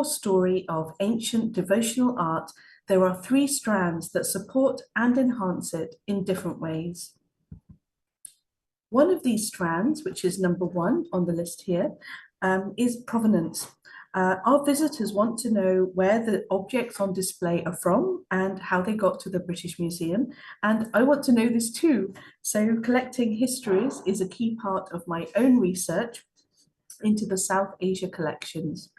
core story of ancient devotional art, there are three strands that support and enhance it in different ways. One of these strands, which is number one on the list here, is provenance. Our visitors want to know where the objects on display are from and how they got to the British Museum. And I want to know this too. So collecting histories is a key part of my own research into the South Asia collections.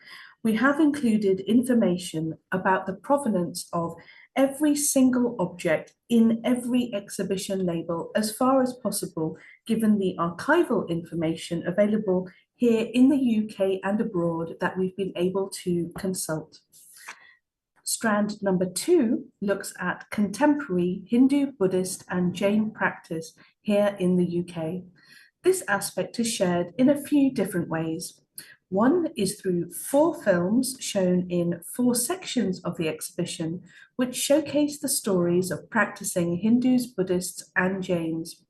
We have included information about the provenance of every single object in every exhibition label as far as possible, given the archival information available here in the UK and abroad that we've been able to consult. Strand number two looks at contemporary Hindu, Buddhist, and Jain practice here in the UK. This aspect is shared in a few different ways. One is through 4 films shown in 4 sections of the exhibition, which showcase the stories of practicing Hindus, Buddhists, and Jains.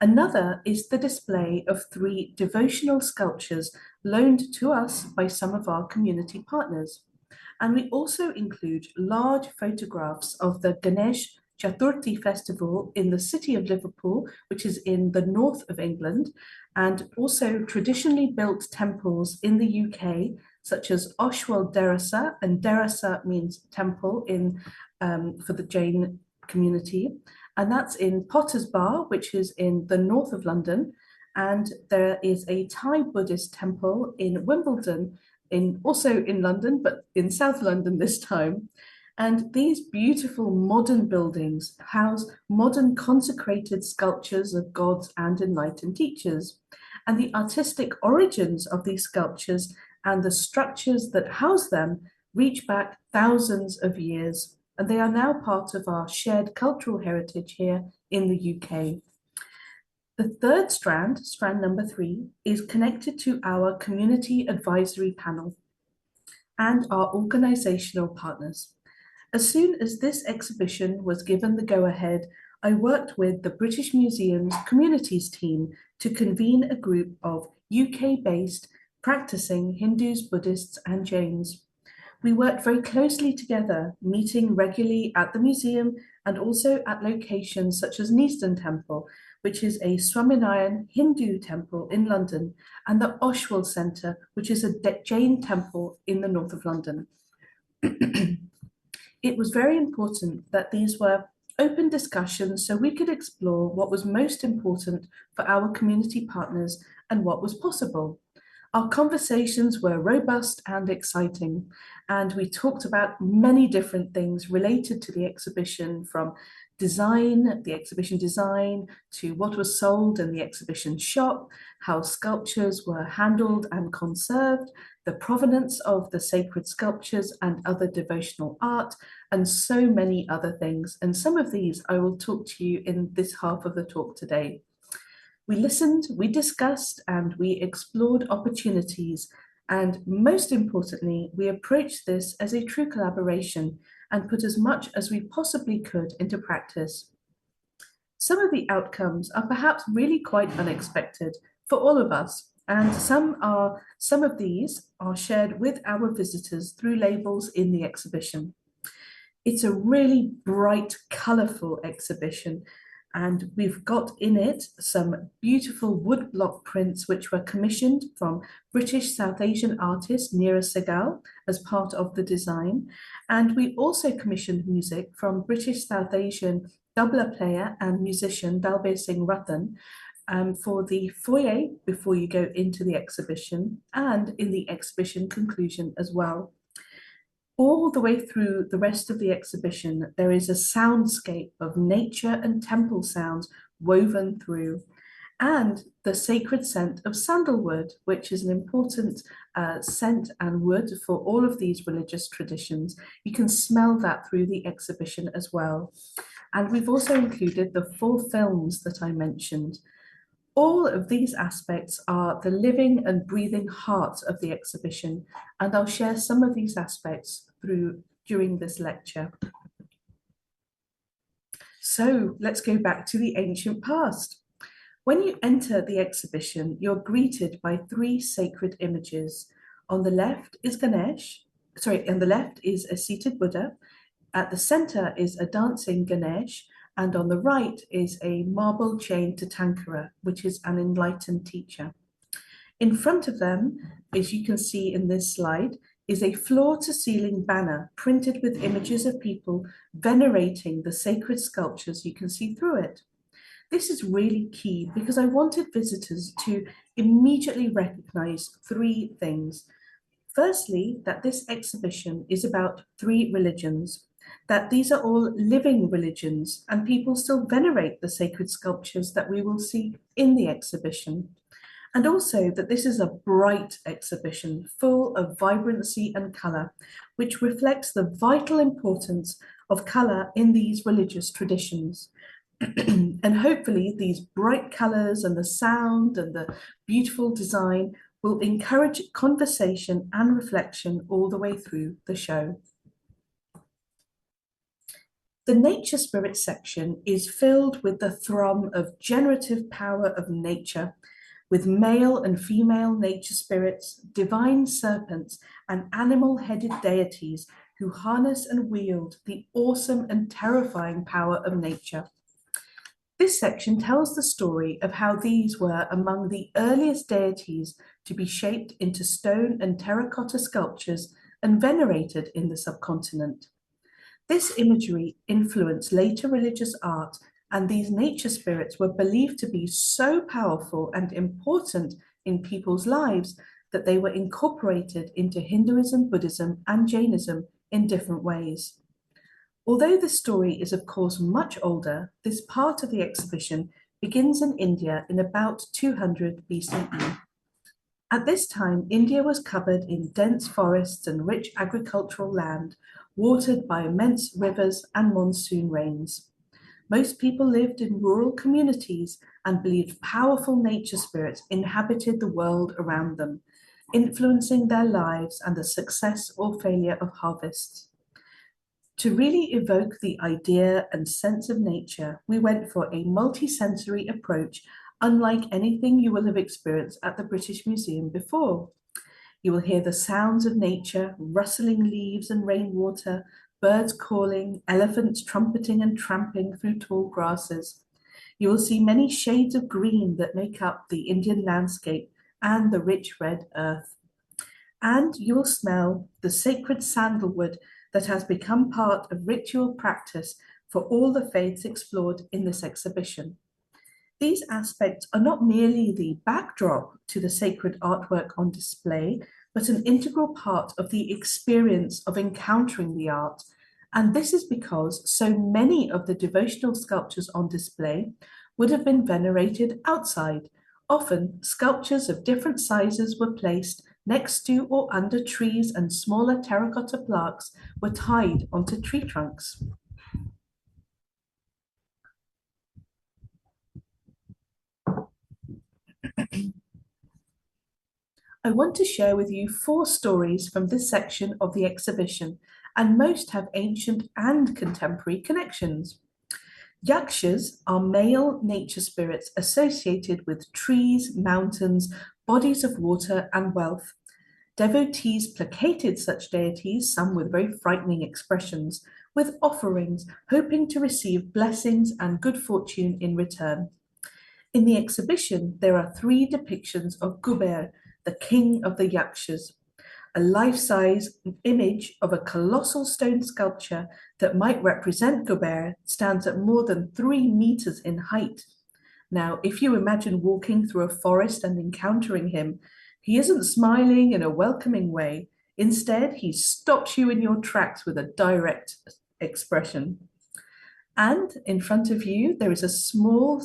Another is the display of 3 devotional sculptures loaned to us by some of our community partners. And we also include large photographs of the Ganesh Chaturthi festival in the city of Liverpool, which is in the north of England, and also traditionally built temples in the UK, such as Oshwell Derasa, and Derasa means temple for the Jain community, and that's in Potter's Bar, which is in the north of London, and there is a Thai Buddhist temple in Wimbledon, also in London, but in South London this time. And these beautiful modern buildings house modern consecrated sculptures of gods and enlightened teachers. And the artistic origins of these sculptures and the structures that house them reach back thousands of years. And they are now part of our shared cultural heritage here in the UK. The third strand, strand number 3, is connected to our community advisory panel and our organisational partners. As soon as this exhibition was given the go-ahead, I worked with the British Museum's communities team to convene a group of UK-based practicing Hindus, Buddhists, and Jains. We worked very closely together, meeting regularly at the museum and also at locations such as Neasden Temple, which is a Swaminarayan Hindu temple in London, and the Oshwell Centre, which is a Jain temple in the north of London. It was very important that these were open discussions so we could explore what was most important for our community partners and what was possible. Our conversations were robust and exciting, and we talked about many different things related to the exhibition, from design, the exhibition design, to what was sold in the exhibition shop, how sculptures were handled and conserved, the provenance of the sacred sculptures and other devotional art, and so many other things. And some of these I will talk to you in this half of the talk today. We listened, we discussed, and we explored opportunities. And most importantly, we approached this as a true collaboration and put as much as we possibly could into practice. Some of the outcomes are perhaps really quite unexpected for all of us, and some of these are shared with our visitors through labels in the exhibition. It's a really bright, colourful exhibition, and we've got in it some beautiful woodblock prints which were commissioned from British South Asian artist Neera Sehgal as part of the design. And we also commissioned music from British South Asian tabla player and musician Dalbir Singh Rathan for the foyer before you go into the exhibition, and in the exhibition conclusion as well. All the way through the rest of the exhibition, there is a soundscape of nature and temple sounds woven through, and the sacred scent of sandalwood, which is an important scent and wood for all of these religious traditions. You can smell that through the exhibition as well. And we've also included the 4 films that I mentioned. All of these aspects are the living and breathing heart of the exhibition, and I'll share some of these aspects during this lecture. So let's go back to the ancient past. When you enter the exhibition, you're greeted by 3 sacred images. On the left is Ganesh, on the left is a seated Buddha. At the center is a dancing Ganesh, and on the right is a marble chained Tirthankara, which is an enlightened teacher. In front of them, as you can see in this slide, is a floor-to-ceiling banner printed with images of people venerating the sacred sculptures. You can see through it. This is really key because I wanted visitors to immediately recognize three things. Firstly, that this exhibition is about three religions, that these are all living religions and people still venerate the sacred sculptures that we will see in the exhibition. And also that this is a bright exhibition full of vibrancy and colour, which reflects the vital importance of colour in these religious traditions. And hopefully these bright colours and the sound and the beautiful design will encourage conversation and reflection all the way through the show. The nature spirit section is filled with the thrum of generative power of nature, with male and female nature spirits, divine serpents, and animal-headed deities who harness and wield the awesome and terrifying power of nature. This section tells the story of how these were among the earliest deities to be shaped into stone and terracotta sculptures and venerated in the subcontinent. This imagery influenced later religious art, and these nature spirits were believed to be so powerful and important in people's lives that they were incorporated into Hinduism, Buddhism, and Jainism in different ways. Although the story is of course much older, this part of the exhibition begins in India in about 200 BCE. At this time, India was covered in dense forests and rich agricultural land, watered by immense rivers and monsoon rains. Most people lived in rural communities and believed powerful nature spirits inhabited the world around them, influencing their lives and the success or failure of harvests. To really evoke the idea and sense of nature, we went for a multi-sensory approach unlike anything you will have experienced at the British Museum before. You will hear the sounds of nature, rustling leaves and rainwater, birds calling, elephants trumpeting and tramping through tall grasses. You will see many shades of green that make up the Indian landscape and the rich red earth. And you will smell the sacred sandalwood that has become part of ritual practice for all the faiths explored in this exhibition. These aspects are not merely the backdrop to the sacred artwork on display, but an integral part of the experience of encountering the art. And this is because so many of the devotional sculptures on display would have been venerated outside. Often, sculptures of different sizes were placed next to or under trees, and smaller terracotta plaques were tied onto tree trunks. I want to share with you 4 stories from this section of the exhibition, and most have ancient and contemporary connections. Yakshas are male nature spirits associated with trees, mountains, bodies of water, and wealth. Devotees placated such deities, some with very frightening expressions, with offerings, hoping to receive blessings and good fortune in return. In the exhibition, there are 3 depictions of Kuber, the king of the Yakshas, a life-size image of a colossal stone sculpture that might represent Kuber stands at more than 3 meters in height. Now, if you imagine walking through a forest and encountering him, he isn't smiling in a welcoming way. Instead, he stops you in your tracks with a direct expression. And in front of you, there is a small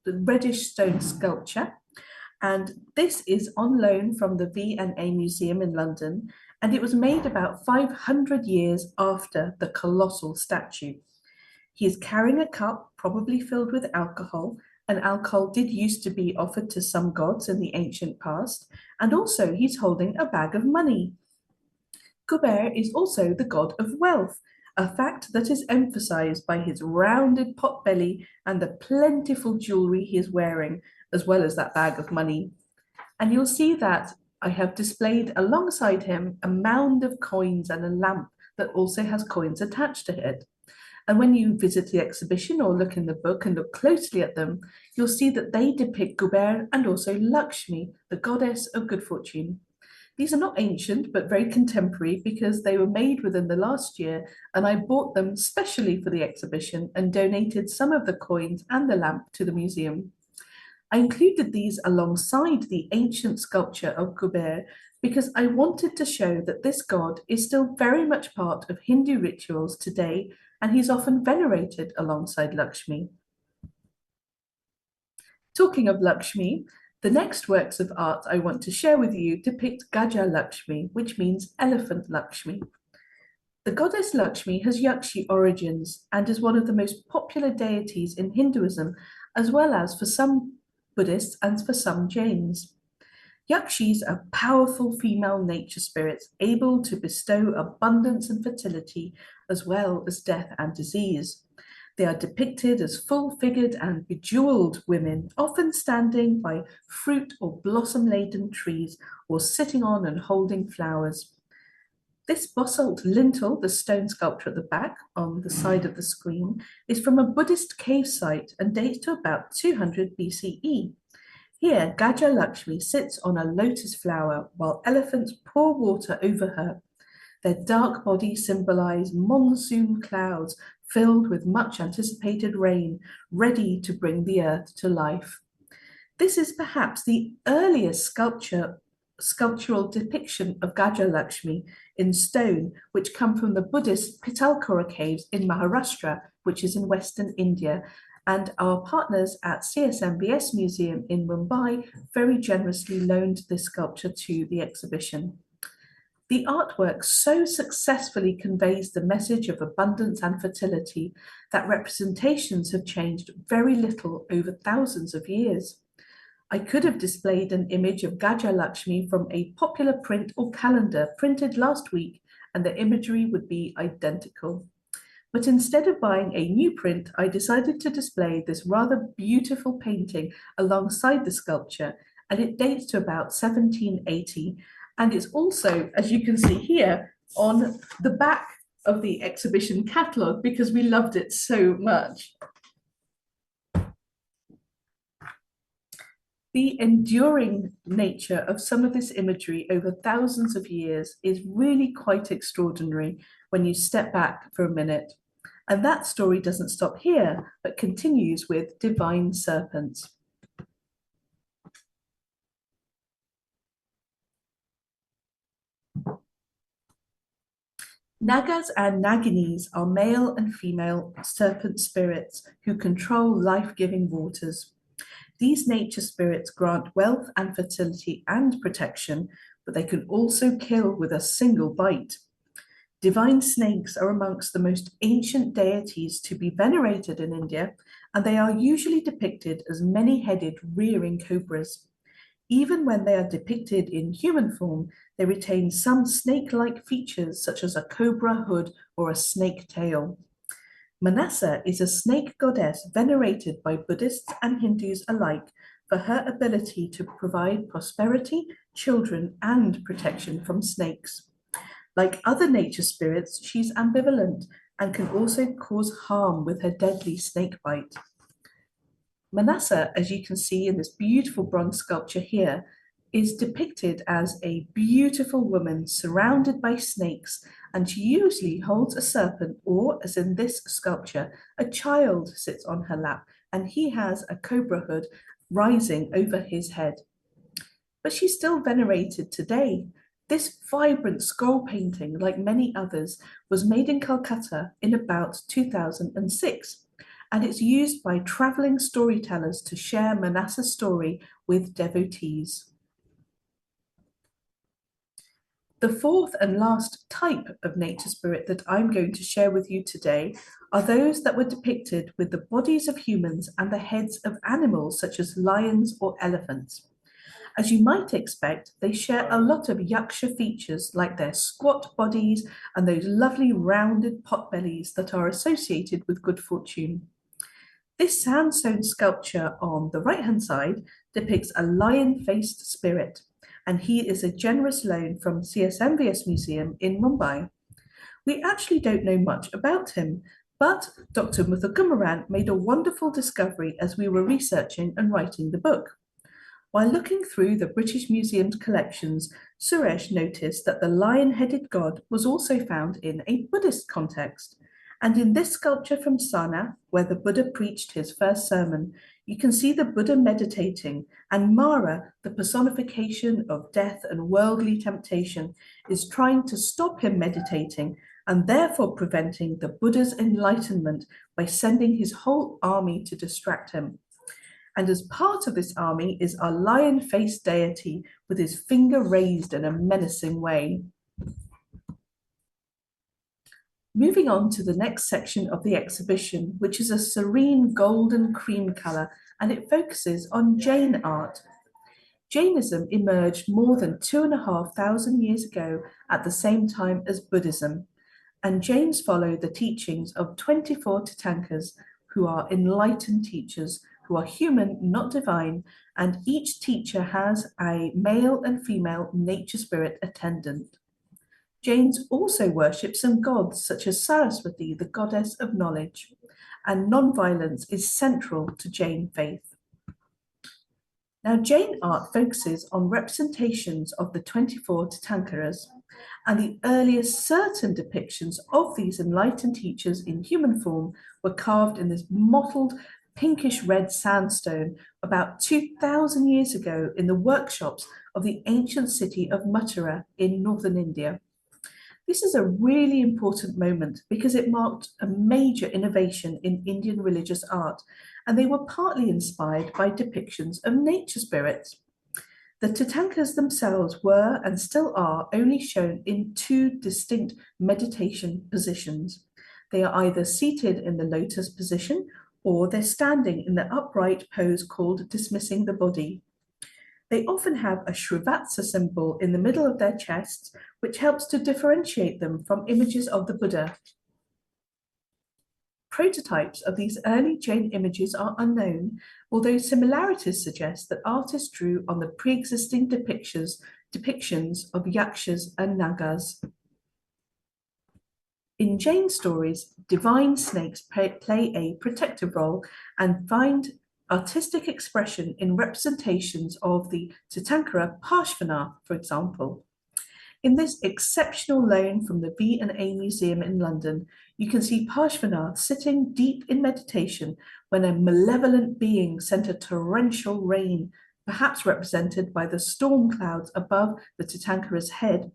reddish stone sculpture. And this is on loan from the V&A Museum in London, and it was made about 500 years after the colossal statue. He is carrying a cup, probably filled with alcohol, and alcohol did used to be offered to some gods in the ancient past, and also he's holding a bag of money. Kuber is also the god of wealth, a fact that is emphasized by his rounded pot belly and the plentiful jewelry he is wearing, as well as that bag of money. And you'll see that I have displayed alongside him a mound of coins and a lamp that also has coins attached to it. And when you visit the exhibition or look in the book and look closely at them, you'll see that they depict Kuber and also Lakshmi, the goddess of good fortune. These are not ancient, but very contemporary because they were made within the last year, and I bought them specially for the exhibition and donated some of the coins and the lamp to the museum. I included these alongside the ancient sculpture of Kuber because I wanted to show that this god is still very much part of Hindu rituals today, and he's often venerated alongside Lakshmi. Talking of Lakshmi, the next works of art I want to share with you depict Gaja Lakshmi, which means elephant Lakshmi. The goddess Lakshmi has Yakshi origins and is one of the most popular deities in Hinduism, as well as for some Buddhists and for some Jains. Yakshis are powerful female nature spirits able to bestow abundance and fertility, as well as death and disease. They are depicted as full-figured and bejeweled women, often standing by fruit or blossom-laden trees or sitting on and holding flowers. This basalt lintel, the stone sculpture at the back on the side of the screen, is from a Buddhist cave site and dates to about 200 BCE. Here, Gaja Lakshmi sits on a lotus flower while elephants pour water over her. Their dark bodies symbolize monsoon clouds filled with much anticipated rain, ready to bring the earth to life. This is perhaps the earliest sculptural depiction of Gaja Lakshmi in stone, which come from the Buddhist Pitalkhora caves in Maharashtra, which is in Western India, and our partners at CSMBS Museum in Mumbai very generously loaned this sculpture to the exhibition. The artwork so successfully conveys the message of abundance and fertility that representations have changed very little over thousands of years. I could have displayed an image of Gaja Lakshmi from a popular print or calendar printed last week, and the imagery would be identical. But instead of buying a new print, I decided to display this rather beautiful painting alongside the sculpture, and it dates to about 1780. And it's also, as you can see here, on the back of the exhibition catalogue because we loved it so much. The enduring nature of some of this imagery over thousands of years is really quite extraordinary when you step back for a minute. And that story doesn't stop here, but continues with divine serpents. Nagas and Naginis are male and female serpent spirits who control life-giving waters. These nature spirits grant wealth and fertility and protection, but they can also kill with a single bite. Divine snakes are amongst the most ancient deities to be venerated in India, and they are usually depicted as many-headed rearing cobras. Even when they are depicted in human form, they retain some snake-like features such as a cobra hood or a snake tail. Manasa is a snake goddess venerated by Buddhists and Hindus alike for her ability to provide prosperity, children, and protection from snakes. Like other nature spirits, she's ambivalent and can also cause harm with her deadly snake bite. Manasa, as you can see in this beautiful bronze sculpture here, is depicted as a beautiful woman surrounded by snakes, and she usually holds a serpent, or, as in this sculpture, a child sits on her lap, and he has a cobra hood rising over his head. But she's still venerated today. This vibrant scroll painting, like many others, was made in Calcutta in about 2006, and it's used by traveling storytellers to share Manasa's story with devotees. The fourth and last type of nature spirit that I'm going to share with you today are those that were depicted with the bodies of humans and the heads of animals such as lions or elephants. As you might expect, they share a lot of yaksha features like their squat bodies and those lovely rounded potbellies that are associated with good fortune. This sandstone sculpture on the right-hand side depicts a lion-faced spirit, and he is a generous loan from CSMVS Museum in Mumbai. We actually don't know much about him, but Dr. Muthukumaran made a wonderful discovery as we were researching and writing the book. While looking through the British Museum's collections, Suresh noticed that the lion-headed god was also found in a Buddhist context. And in this sculpture from Sarnath, where the Buddha preached his first sermon, you can see the Buddha meditating, and Mara, the personification of death and worldly temptation, is trying to stop him meditating and therefore preventing the Buddha's enlightenment by sending his whole army to distract him. And as part of this army is our lion-faced deity with his finger raised in a menacing way. Moving on to the next section of the exhibition, which is a serene golden cream colour, and it focuses on Jain art. Jainism emerged more than 2,500 years ago at the same time as Buddhism, and Jains follow the teachings of 24 Tirthankars, who are enlightened teachers, who are human, not divine, and each teacher has a male and female nature spirit attendant. Jains also worship some gods, such as Saraswati, the goddess of knowledge, and non-violence is central to Jain faith. Now, Jain art focuses on representations of the 24 Tirthankaras, and the earliest certain depictions of these enlightened teachers in human form were carved in this mottled pinkish red sandstone about 2,000 years ago in the workshops of the ancient city of Mathura in northern India. This is a really important moment because it marked a major innovation in Indian religious art, and they were partly inspired by depictions of nature spirits. The Tirthankars themselves were and still are only shown in two distinct meditation positions. They are either seated in the lotus position or they're standing in the upright pose called dismissing the body. They often have a Shrivatsa symbol in the middle of their chests, which helps to differentiate them from images of the Buddha. Prototypes of these early Jain images are unknown, although similarities suggest that artists drew on the pre-existing depictions of yakshas and nagas. In Jain stories, divine snakes play a protective role and find artistic expression in representations of the Tirthankara Parshvanath, for example. In this exceptional loan from the V&A Museum in London, you can see Parshvanath sitting deep in meditation when a malevolent being sent a torrential rain, perhaps represented by the storm clouds above the Tirthankara's head,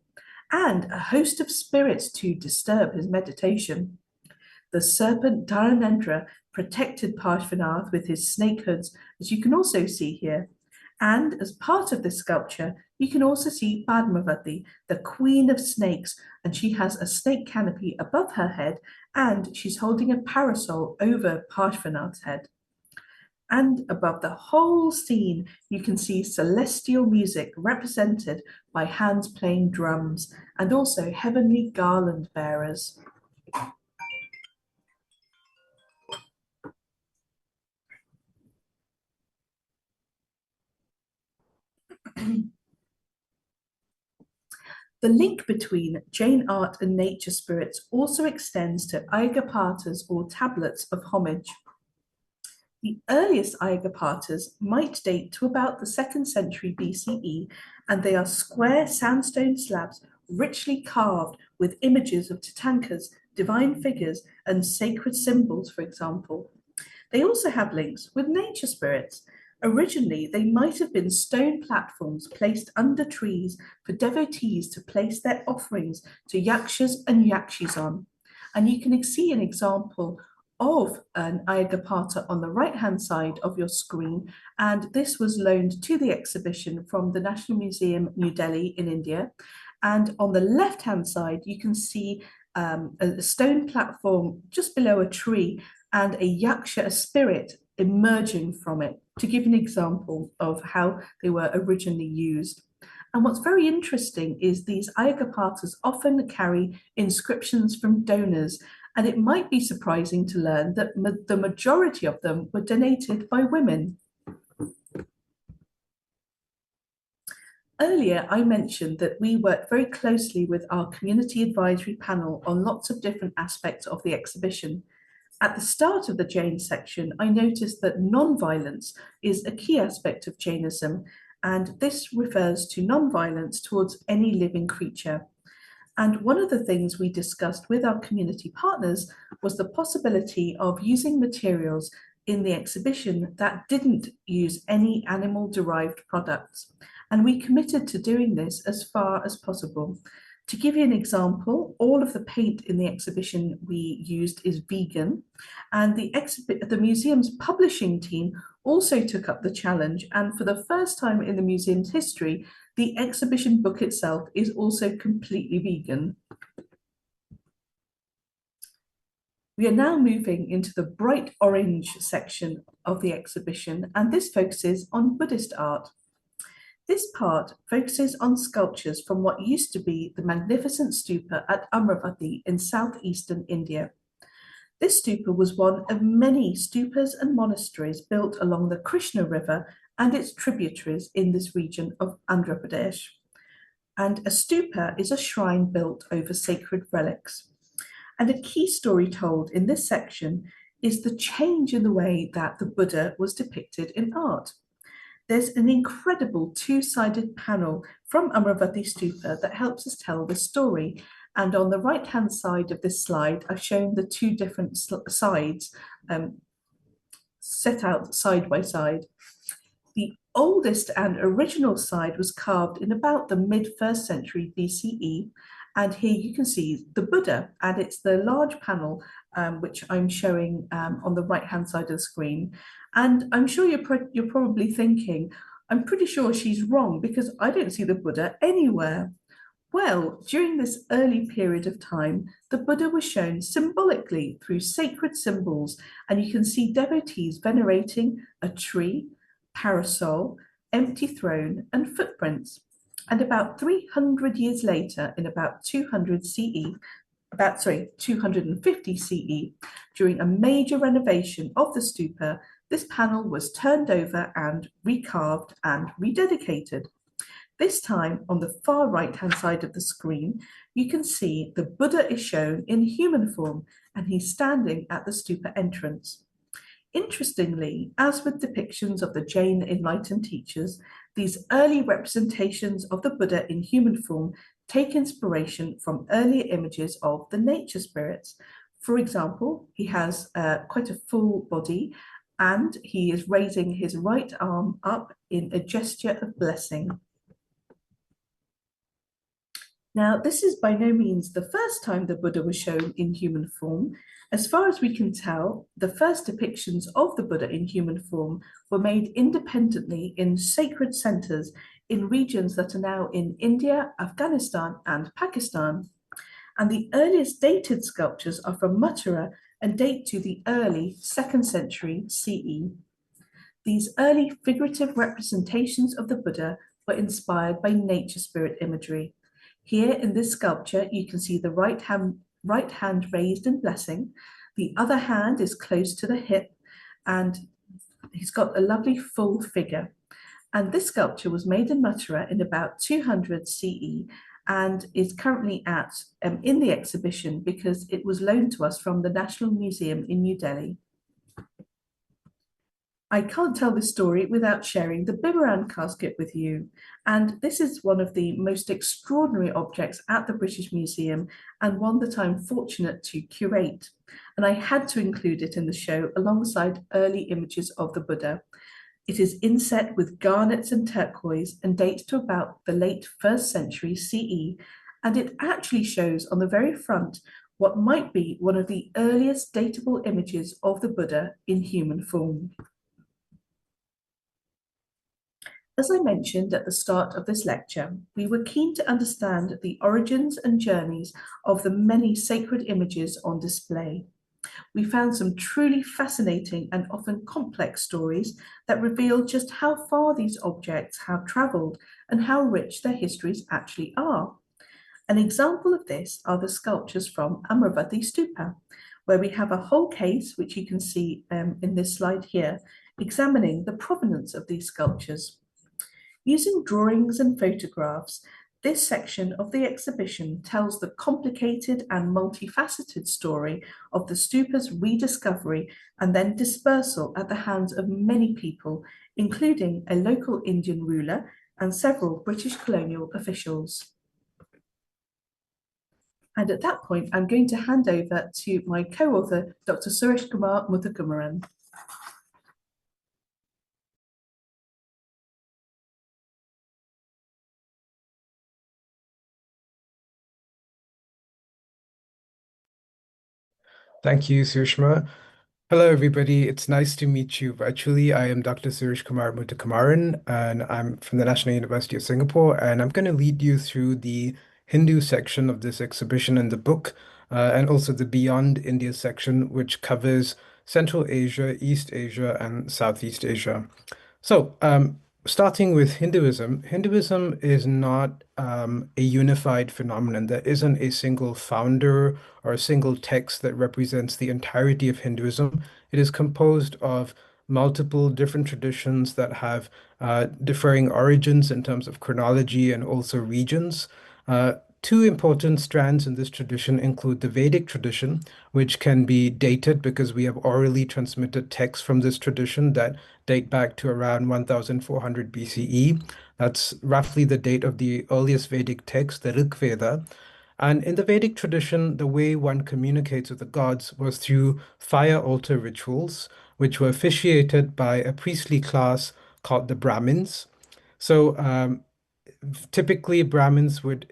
and a host of spirits to disturb his meditation. The serpent Dharanendra protected Parshvanath with his snake hoods, as you can also see here. And as part of this sculpture, you can also see Padmavati, the queen of snakes, and she has a snake canopy above her head, and she's holding a parasol over Parshvanath's head. And above the whole scene, you can see celestial music represented by hands playing drums, and also heavenly garland bearers. The link between Jain art and nature spirits also extends to Ayyapathas or tablets of homage. The earliest Ayyapathas might date to about the 2nd century BCE, and they are square sandstone slabs richly carved with images of Tirthankars, divine figures, and sacred symbols, for example. They also have links with nature spirits. Originally, they might have been stone platforms placed under trees for devotees to place their offerings to yakshas and yakshis on. And you can see an example of an Ayyapatha on the right-hand side of your screen, and this was loaned to the exhibition from the National Museum, New Delhi in India. And on the left-hand side, you can see a stone platform just below a tree and a yaksha, a spirit, emerging from it, to give an example of how they were originally used. And what's very interesting is these Ayyapathas often carry inscriptions from donors, and it might be surprising to learn that the majority of them were donated by women. Earlier, I mentioned that we worked very closely with our community advisory panel on lots of different aspects of the exhibition. At the start of the Jain section, I noticed that non-violence is a key aspect of Jainism, and this refers to non-violence towards any living creature. And one of the things we discussed with our community partners was the possibility of using materials in the exhibition that didn't use any animal-derived products. And we committed to doing this as far as possible. To give you an example, all of the paint in the exhibition we used is vegan, and the museum's publishing team also took up the challenge, and for the first time in the museum's history, the exhibition book itself is also completely vegan. We are now moving into the bright orange section of the exhibition, and this focuses on Buddhist art. This part focuses on sculptures from what used to be the magnificent stupa at Amravati in southeastern India. This stupa was one of many stupas and monasteries built along the Krishna River and its tributaries in this region of Andhra Pradesh. And a stupa is a shrine built over sacred relics. And a key story told in this section is the change in the way that the Buddha was depicted in art. There's an incredible two-sided panel from Amravati Stupa that helps us tell the story. And on the right-hand side of this slide, I've shown the two different sides set out side by side. The oldest and original side was carved in about the mid-1st century BCE. And here you can see the Buddha, and it's the large panel which I'm showing on the right-hand side of the screen. And I'm sure you're probably thinking, I'm pretty sure she's wrong because I don't see the Buddha anywhere. Well, during this early period of time, the Buddha was shown symbolically through sacred symbols, and you can see devotees venerating a tree, parasol, empty throne, and footprints. And about 300 years later, in about 250 CE, during a major renovation of the stupa, this panel was turned over and recarved and rededicated. This time, on the far right-hand side of the screen, you can see the Buddha is shown in human form, and he's standing at the stupa entrance. Interestingly, as with depictions of the Jain enlightened teachers, these early representations of the Buddha in human form take inspiration from earlier images of the nature spirits. For example, he has quite a full body, and he is raising his right arm up in a gesture of blessing. Now, this is by no means the first time the Buddha was shown in human form. As far as we can tell, the first depictions of the Buddha in human form were made independently in sacred centers in regions that are now in India, Afghanistan, and Pakistan. And the earliest dated sculptures are from Mathura and date to the early 2nd century CE. These early figurative representations of the Buddha were inspired by nature spirit imagery. Here in this sculpture, you can see the right hand raised in blessing. The other hand is close to the hip, and he's got a lovely full figure. And this sculpture was made in Mathura in about 200 CE and is currently in the exhibition because it was loaned to us from the National Museum in New Delhi. I can't tell this story without sharing the Bimaran casket with you. And this is one of the most extraordinary objects at the British Museum and one that I'm fortunate to curate. And I had to include it in the show alongside early images of the Buddha. It is inset with garnets and turquoise and dates to about the late 1st century CE. And it actually shows on the very front what might be one of the earliest datable images of the Buddha in human form. As I mentioned at the start of this lecture, we were keen to understand the origins and journeys of the many sacred images on display. We found some truly fascinating and often complex stories that reveal just how far these objects have travelled and how rich their histories actually are. An example of this are the sculptures from Amravati Stupa, where we have a whole case, which you can see in this slide here, examining the provenance of these sculptures. Using drawings and photographs, this section of the exhibition tells the complicated and multifaceted story of the stupa's rediscovery and then dispersal at the hands of many people, including a local Indian ruler and several British colonial officials. And at that point, I'm going to hand over to my co-author, Dr. Suresh Kumar Muthukumaran. Thank you, Sushma. Hello, everybody. It's nice to meet you virtually. I am Dr. Suresh Kumar Muthukumaran, and I'm from the National University of Singapore, and I'm going to lead you through the Hindu section of this exhibition in the book, and also the Beyond India section, which covers Central Asia, East Asia, and Southeast Asia. So, starting with Hinduism, Hinduism is not a unified phenomenon. There isn't a single founder or a single text that represents the entirety of Hinduism. It is composed of multiple different traditions that have differing origins in terms of chronology and also regions. Two important strands in this tradition include the Vedic tradition, which can be dated because we have orally transmitted texts from this tradition that date back to around 1400 BCE. That's roughly the date of the earliest Vedic text, the Rig Veda. And in the Vedic tradition, the way one communicates with the gods was through fire altar rituals, which were officiated by a priestly class called the Brahmins. So, typically Brahmins would,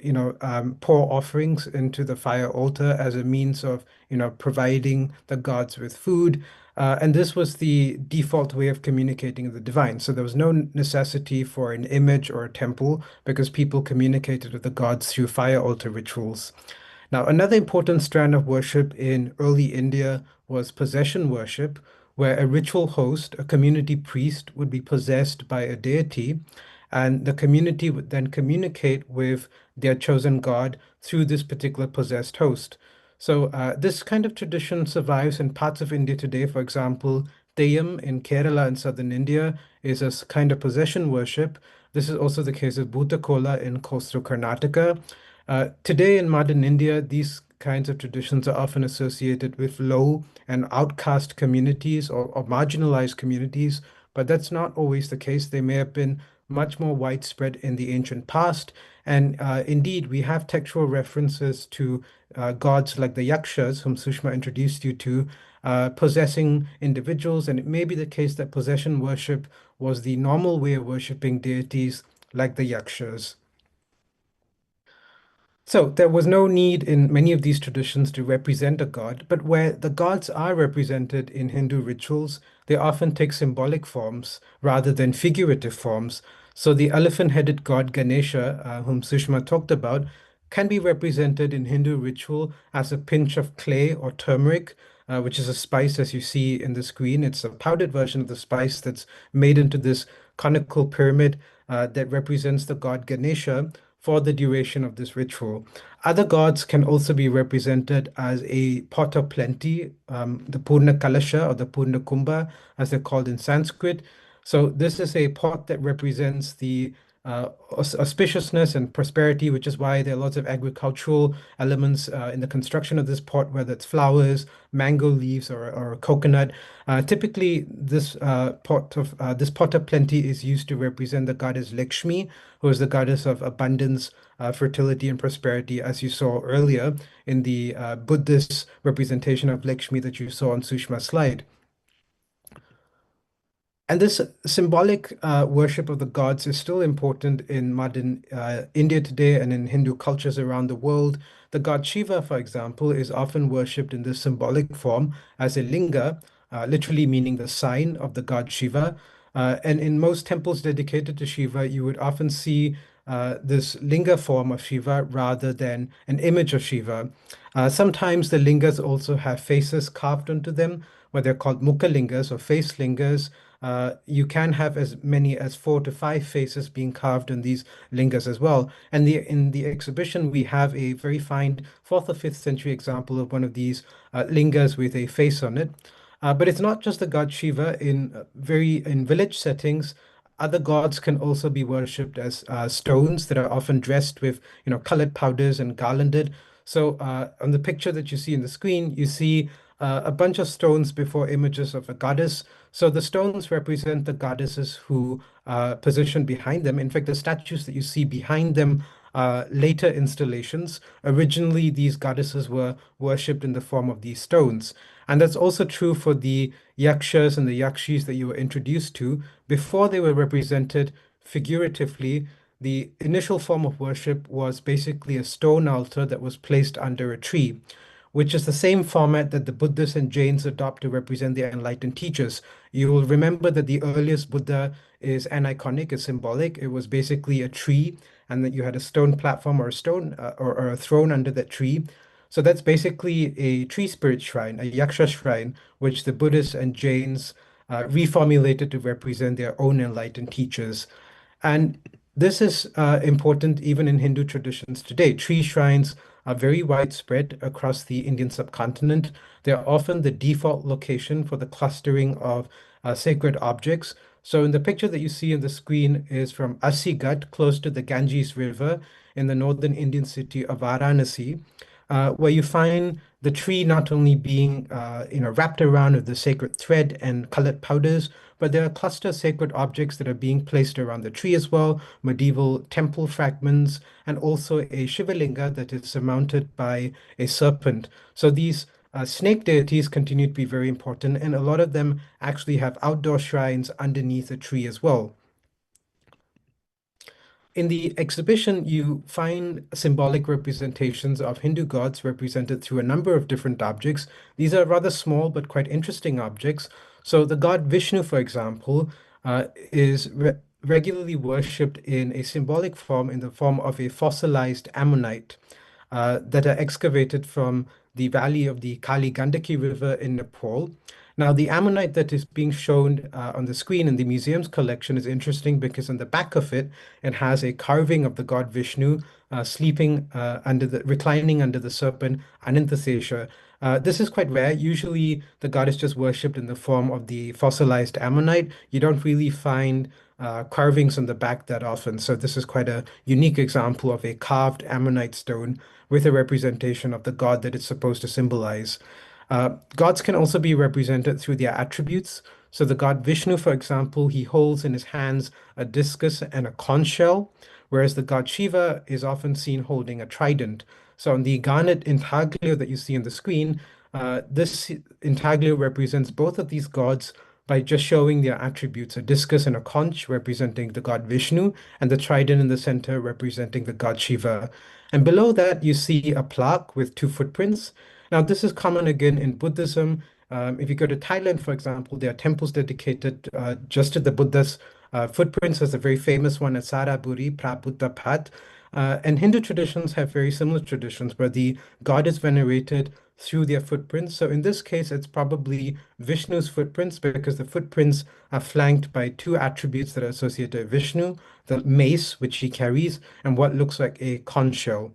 pour offerings into the fire altar as a means of, providing the gods with food. And this was the default way of communicating with the divine. So there was no necessity for an image or a temple because people communicated with the gods through fire altar rituals. Now, another important strand of worship in early India was possession worship, where a ritual host, a community priest, would be possessed by a deity, and the community would then communicate with their chosen god through this particular possessed host. So, this kind of tradition survives in parts of India today. For example, Theyyam in Kerala and southern India is a kind of possession worship. This is also the case of Bhutakola in coastal Karnataka. Today in modern India, these kinds of traditions are often associated with low and outcast communities or marginalized communities, but that's not always the case. They may have been much more widespread in the ancient past. And indeed, we have textual references to gods like the Yakshas, whom Sushma introduced you to, possessing individuals. And it may be the case that possession worship was the normal way of worshiping deities like the Yakshas. So there was no need in many of these traditions to represent a god, but where the gods are represented in Hindu rituals, they often take symbolic forms rather than figurative forms. So the elephant-headed god Ganesha, whom Sushma talked about, can be represented in Hindu ritual as a pinch of clay or turmeric, which is a spice as you see in the screen. It's a powdered version of the spice that's made into this conical pyramid that represents the god Ganesha for the duration of this ritual. Other gods can also be represented as a pot of plenty, the Purna Kalasha or the Purna Kumbha, as they're called in Sanskrit. So this is a pot that represents the auspiciousness and prosperity, which is why there are lots of agricultural elements in the construction of this pot, whether it's flowers, mango leaves, or coconut. Typically, this pot of plenty is used to represent the goddess Lakshmi, who is the goddess of abundance, fertility, and prosperity, as you saw earlier in the Buddhist representation of Lakshmi that you saw on Sushma's slide. And this symbolic worship of the gods is still important in modern India today and in Hindu cultures around the world. The god Shiva, for example, is often worshipped in this symbolic form as a linga, literally meaning the sign of the god Shiva. And in most temples dedicated to Shiva, you would often see this linga form of Shiva rather than an image of Shiva. Sometimes the lingas also have faces carved onto them, where they're called mukha lingas or face lingas. You can have as many as 4 to 5 faces being carved in these lingas as well. And in the exhibition, we have a very fine 4th or 5th century example of one of these lingas with a face on it. But it's not just the god Shiva. In village settings, Other gods can also be worshipped as stones that are often dressed with, colored powders and garlanded. So on the picture that you see in the screen, you see a bunch of stones before images of a goddess. So the stones represent the goddesses who are positioned behind them. In fact, the statues that you see behind them are later installations. Originally, these goddesses were worshipped in the form of these stones. And that's also true for the yakshas and the yakshis that you were introduced to. Before they were represented figuratively, the initial form of worship was basically a stone altar that was placed under a tree, which is the same format that the Buddhists and Jains adopt to represent their enlightened teachers. You will remember that the earliest Buddha is aniconic, is symbolic. It was basically a tree, and that you had a stone platform or a stone or a throne under that tree. So that's basically a tree spirit shrine, a yaksha shrine, which the Buddhists and Jains reformulated to represent their own enlightened teachers. And this is important even in Hindu traditions today. Tree shrines are very widespread across the Indian subcontinent. They're often the default location for the clustering of sacred objects. So in the picture that you see on the screen is from Asigat, close to the Ganges River in the northern Indian city of Varanasi, where you find the tree not only being wrapped around with the sacred thread and colored powders, but there are cluster sacred objects that are being placed around the tree as well, medieval temple fragments, and also a Shivalinga that is surmounted by a serpent. So these snake deities continue to be very important, and a lot of them actually have outdoor shrines underneath a tree as well. In the exhibition, you find symbolic representations of Hindu gods represented through a number of different objects. These are rather small but quite interesting objects. So the god Vishnu, for example, is regularly worshipped in a symbolic form in the form of a fossilized ammonite that are excavated from the valley of the Kali Gandaki River in Nepal. Now, the ammonite that is being shown on the screen in the museum's collection is interesting because on the back of it, it has a carving of the god Vishnu sleeping reclining under the serpent Anantasesha. This is quite rare. Usually, the god is just worshipped in the form of the fossilized ammonite. You don't really find carvings on the back that often. So this is quite a unique example of a carved ammonite stone with a representation of the god that it's supposed to symbolize. Gods can also be represented through their attributes. So the god Vishnu, for example, he holds in his hands a discus and a conch shell, whereas the god Shiva is often seen holding a trident. So on the garnet intaglio that you see on the screen, this intaglio represents both of these gods by just showing their attributes, a discus and a conch representing the god Vishnu, and the trident in the center representing the god Shiva. And below that, you see a plaque with two footprints. Now, this is common again in Buddhism. If you go to Thailand, for example, there are temples dedicated just to the Buddha's footprints. There's a very famous one at Saraburi, Prabuddha Phat. And Hindu traditions have very similar traditions where the god is venerated through their footprints. So in this case, it's probably Vishnu's footprints because the footprints are flanked by two attributes that are associated with Vishnu, the mace, which he carries, and what looks like a conch shell.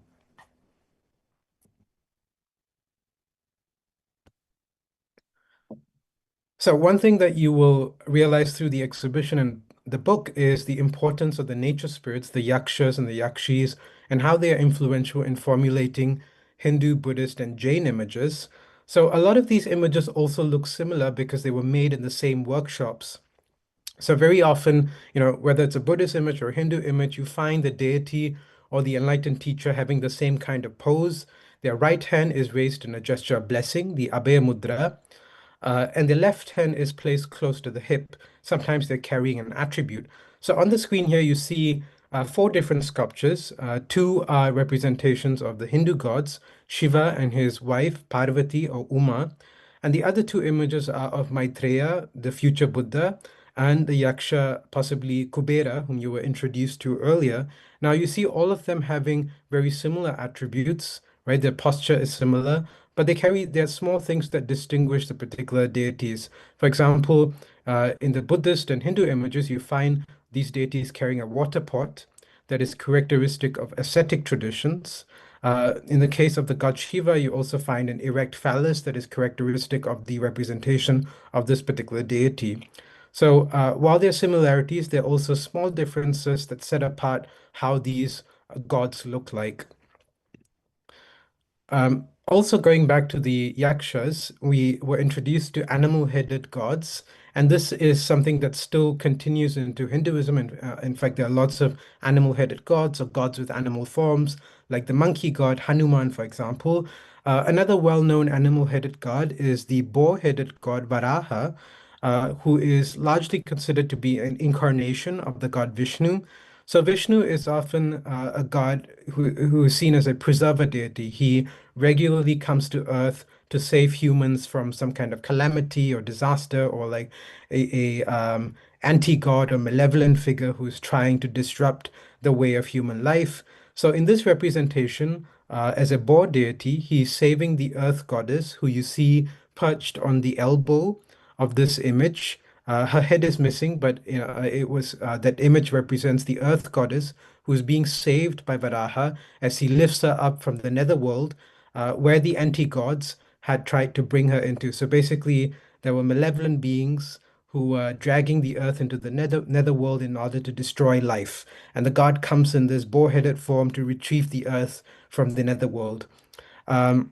So one thing that you will realize through the exhibition and the book is the importance of the nature spirits, the yakshas and the yakshis, and how they are influential in formulating Hindu, Buddhist, and Jain images. So a lot of these images also look similar because they were made in the same workshops. So very often, whether it's a Buddhist image or a Hindu image, you find the deity or the enlightened teacher having the same kind of pose. Their right hand is raised in a gesture of blessing, the Abhaya Mudra, and the left hand is placed close to the hip. Sometimes they're carrying an attribute. So on the screen here, you see four different sculptures. Two are representations of the Hindu gods, Shiva and his wife, Parvati or Uma. And the other two images are of Maitreya, the future Buddha, and the Yaksha, possibly Kubera, whom you were introduced to earlier. Now you see all of them having very similar attributes, right? Their posture is similar, but there are small things that distinguish the particular deities. For example, in the Buddhist and Hindu images, you find these deities carrying a water pot that is characteristic of ascetic traditions. In the case of the god Shiva, you also find an erect phallus that is characteristic of the representation of this particular deity. So while there are similarities, there are also small differences that set apart how these gods look like. Also, going back to the yakshas, we were introduced to animal-headed gods, and this is something that still continues into Hinduism. And in fact, there are lots of animal-headed gods or gods with animal forms, like the monkey god Hanuman, for example. Another well-known animal-headed god is the boar-headed god Varaha, who is largely considered to be an incarnation of the god Vishnu. So Vishnu is often a god who is seen as a preserver deity. He regularly comes to Earth to save humans from some kind of calamity or disaster, or like a anti-god or malevolent figure who's trying to disrupt the way of human life. So in this representation, as a boar deity, he's saving the Earth goddess, who you see perched on the elbow of this image. Her head is missing, but it was that image represents the Earth goddess who's being saved by Varaha as he lifts her up from the netherworld, where the anti-gods had tried to bring her into. So basically, there were malevolent beings who were dragging the Earth into the netherworld in order to destroy life. And the god comes in this boar-headed form to retrieve the Earth from the netherworld. Um,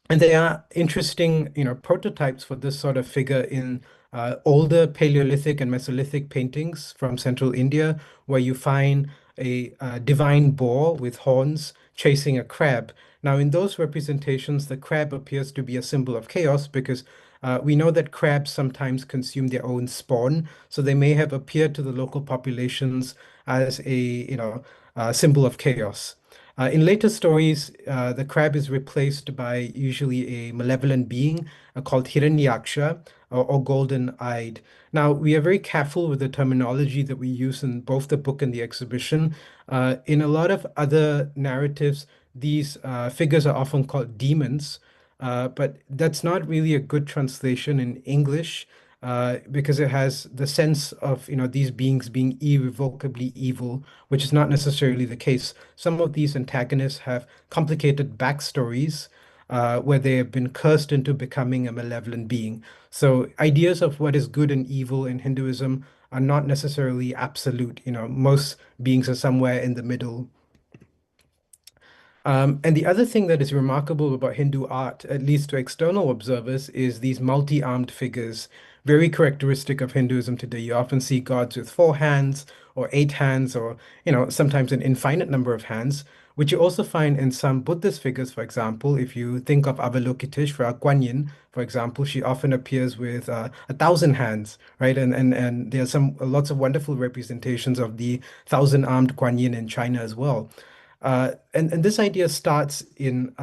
and there are interesting, prototypes for this sort of figure in older Paleolithic and Mesolithic paintings from central India, where you find a divine boar with horns chasing a crab. Now, in those representations, the crab appears to be a symbol of chaos because we know that crabs sometimes consume their own spawn, so they may have appeared to the local populations as a symbol of chaos. In later stories, the crab is replaced by usually a malevolent being called Hiranyaksha or golden-eyed. Now, we are very careful with the terminology that we use in both the book and the exhibition. In a lot of other narratives, these figures are often called demons, but that's not really a good translation in English because it has the sense of, these beings being irrevocably evil, which is not necessarily the case. Some of these antagonists have complicated backstories where they have been cursed into becoming a malevolent being. So ideas of what is good and evil in Hinduism are not necessarily absolute. Most beings are somewhere in the middle. And the other thing that is remarkable about Hindu art, at least to external observers, is these multi-armed figures, very characteristic of Hinduism today. You often see gods with 4 hands or 8 hands, or sometimes an infinite number of hands, which you also find in some Buddhist figures. For example, if you think of Avalokiteshvara Guan Yin, for example, she often appears with 1,000 hands, right? And there are some lots of wonderful representations of the thousand-armed Guan Yin in China as well. And this idea starts in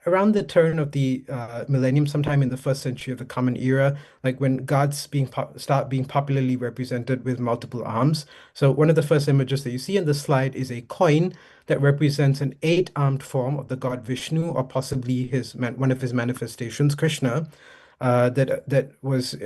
around the turn of the millennium, sometime in the first century of the Common Era, like when gods start being popularly represented with multiple arms. So one of the first images that you see in the slide is a coin that represents an eight-armed form of the god Vishnu, or possibly one of his manifestations, Krishna. That was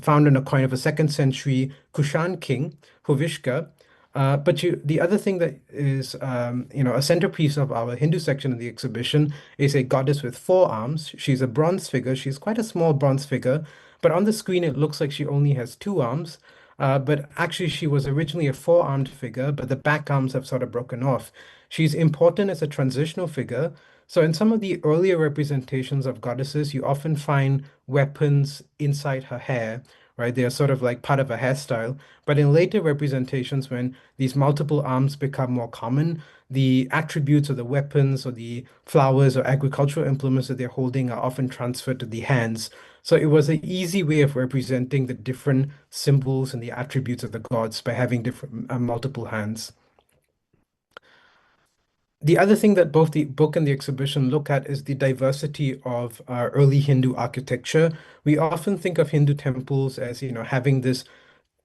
found in a coin of a second century Kushan king, Huvishka. But the other thing that is, a centerpiece of our Hindu section of the exhibition is a goddess with 4 arms. She's a bronze figure. She's quite a small bronze figure, but on the screen it looks like she only has 2 arms. But actually, she was originally a 4-armed figure, but the back arms have sort of broken off. She's important as a transitional figure. So in some of the earlier representations of goddesses, you often find weapons inside her hair, right? They are sort of like part of a hairstyle. But in later representations, when these multiple arms become more common, the attributes of the weapons or the flowers or agricultural implements that they're holding are often transferred to the hands. So it was an easy way of representing the different symbols and the attributes of the gods by having different multiple hands. The other thing that both the book and the exhibition look at is the diversity of early Hindu architecture. We often think of Hindu temples as, having this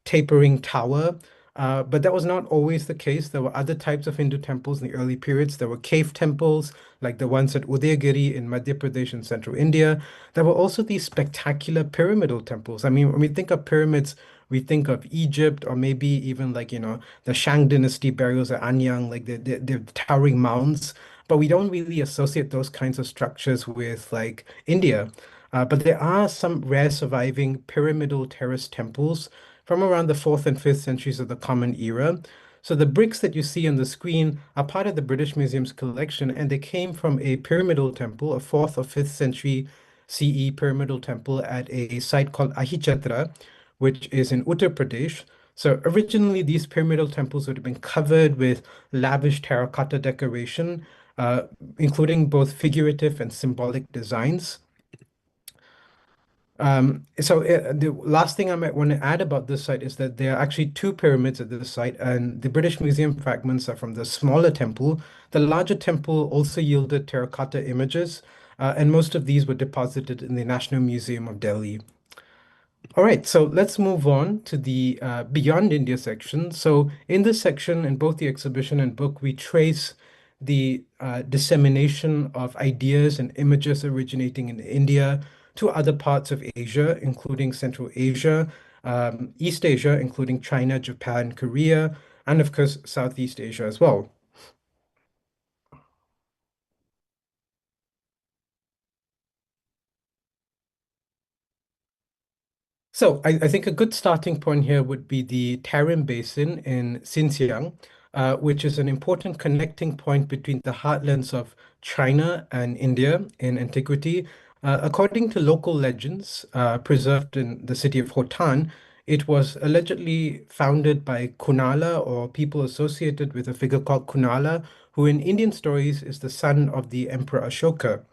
tapering tower. But that was not always the case. There were other types of Hindu temples in the early periods. There were cave temples, like the ones at Udayagiri in Madhya Pradesh and central India. There were also these spectacular pyramidal temples. I mean, when we think of pyramids, we think of Egypt, or maybe even like, the Shang Dynasty burials at Anyang, like the towering mounds. but we don't really associate those kinds of structures with like India. But there are some rare surviving pyramidal terrace temples from around the 4th and 5th centuries of the Common Era. So the bricks that you see on the screen are part of the British Museum's collection, and they came from a pyramidal temple, a 4th or 5th century CE pyramidal temple at a site called Ahichatra, which is in Uttar Pradesh. So originally, these pyramidal temples would have been covered with lavish terracotta decoration, uh, including both figurative and symbolic designs. The last thing I might want to add about this site is that there are actually two pyramids at this site, and the British Museum fragments are from the smaller temple. The larger temple also yielded terracotta images, and most of these were deposited in the National Museum of Delhi. All right, so let's move on to the Beyond India section. So in this section, in both the exhibition and book, we trace the dissemination of ideas and images originating in India to other parts of Asia, including Central Asia, East Asia, including China, Japan, Korea, and of course, Southeast Asia as well. So I think a good starting point here would be the Tarim Basin in Xinjiang, which is an important connecting point between the heartlands of China and India in antiquity. According to local legends, preserved in the city of Hotan, it was allegedly founded by Kunala or people associated with a figure called Kunala, who in Indian stories is the son of the Emperor Ashoka.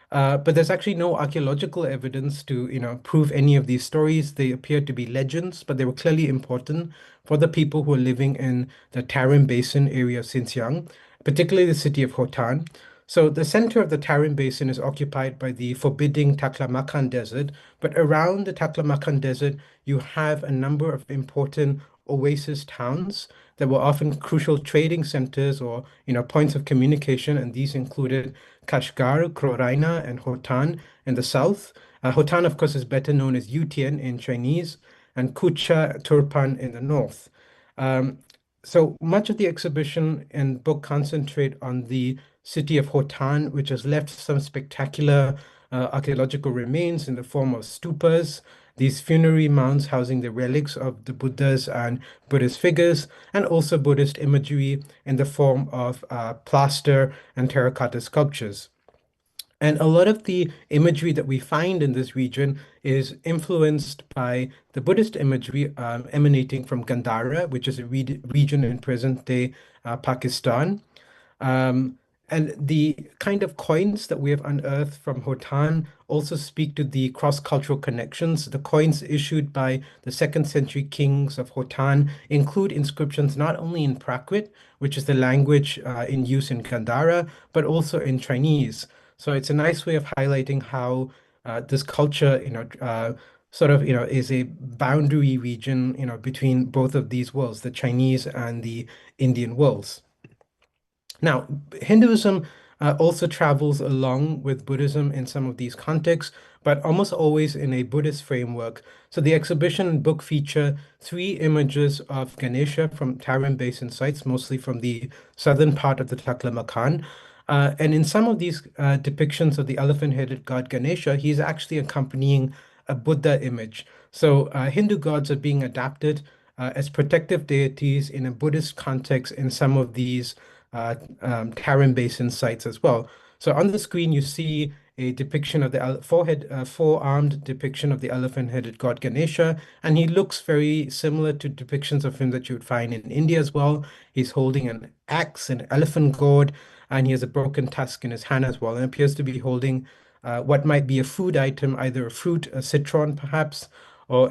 But there's actually no archaeological evidence to, prove any of these stories. They appear to be legends, but they were clearly important for the people who are living in the Tarim Basin area of Xinjiang, particularly the city of Hotan. So the center of the Tarim Basin is occupied by the forbidding Taklamakan Desert, but around the Taklamakan Desert, you have a number of important oasis towns that were often crucial trading centers or, points of communication, and these included Kashgar, Kroraina, and Hotan in the south. Hotan, of course, is better known as Yutian in Chinese, and Kucha, Turpan in the north. Um, so much of the exhibition and book concentrate on the city of Hotan, which has left some spectacular archaeological remains in the form of stupas, these funerary mounds housing the relics of the Buddhas and Buddhist figures, and also Buddhist imagery in the form of plaster and terracotta sculptures. And a lot of the imagery that we find in this region is influenced by the Buddhist imagery emanating from Gandhara, which is a region in present-day Pakistan. Um, and the kind of coins that we have unearthed from Hotan also speak to the cross-cultural connections. The coins issued by the second century kings of Hotan include inscriptions not only in Prakrit, which is the language in use in Gandhara, but also in Chinese. So it's a nice way of highlighting how this culture, is a boundary region, between both of these worlds, the Chinese and the Indian worlds. Now, Hinduism also travels along with Buddhism in some of these contexts, but almost always in a Buddhist framework. So the exhibition and book feature three images of Ganesha from Tarim Basin sites, mostly from the southern part of the Taklamakan. And in some of these depictions of the elephant-headed god Ganesha, he's actually accompanying a Buddha image. So Hindu gods are being adapted as protective deities in a Buddhist context in some of these Tarim Basin sites as well. So on the screen, you see a depiction of the four-armed depiction of the elephant-headed god Ganesha, and he looks very similar to depictions of him that you would find in India as well. He's holding an axe, an elephant gourd, and he has a broken tusk in his hand as well, and appears to be holding what might be a food item, either a fruit, a citron perhaps, or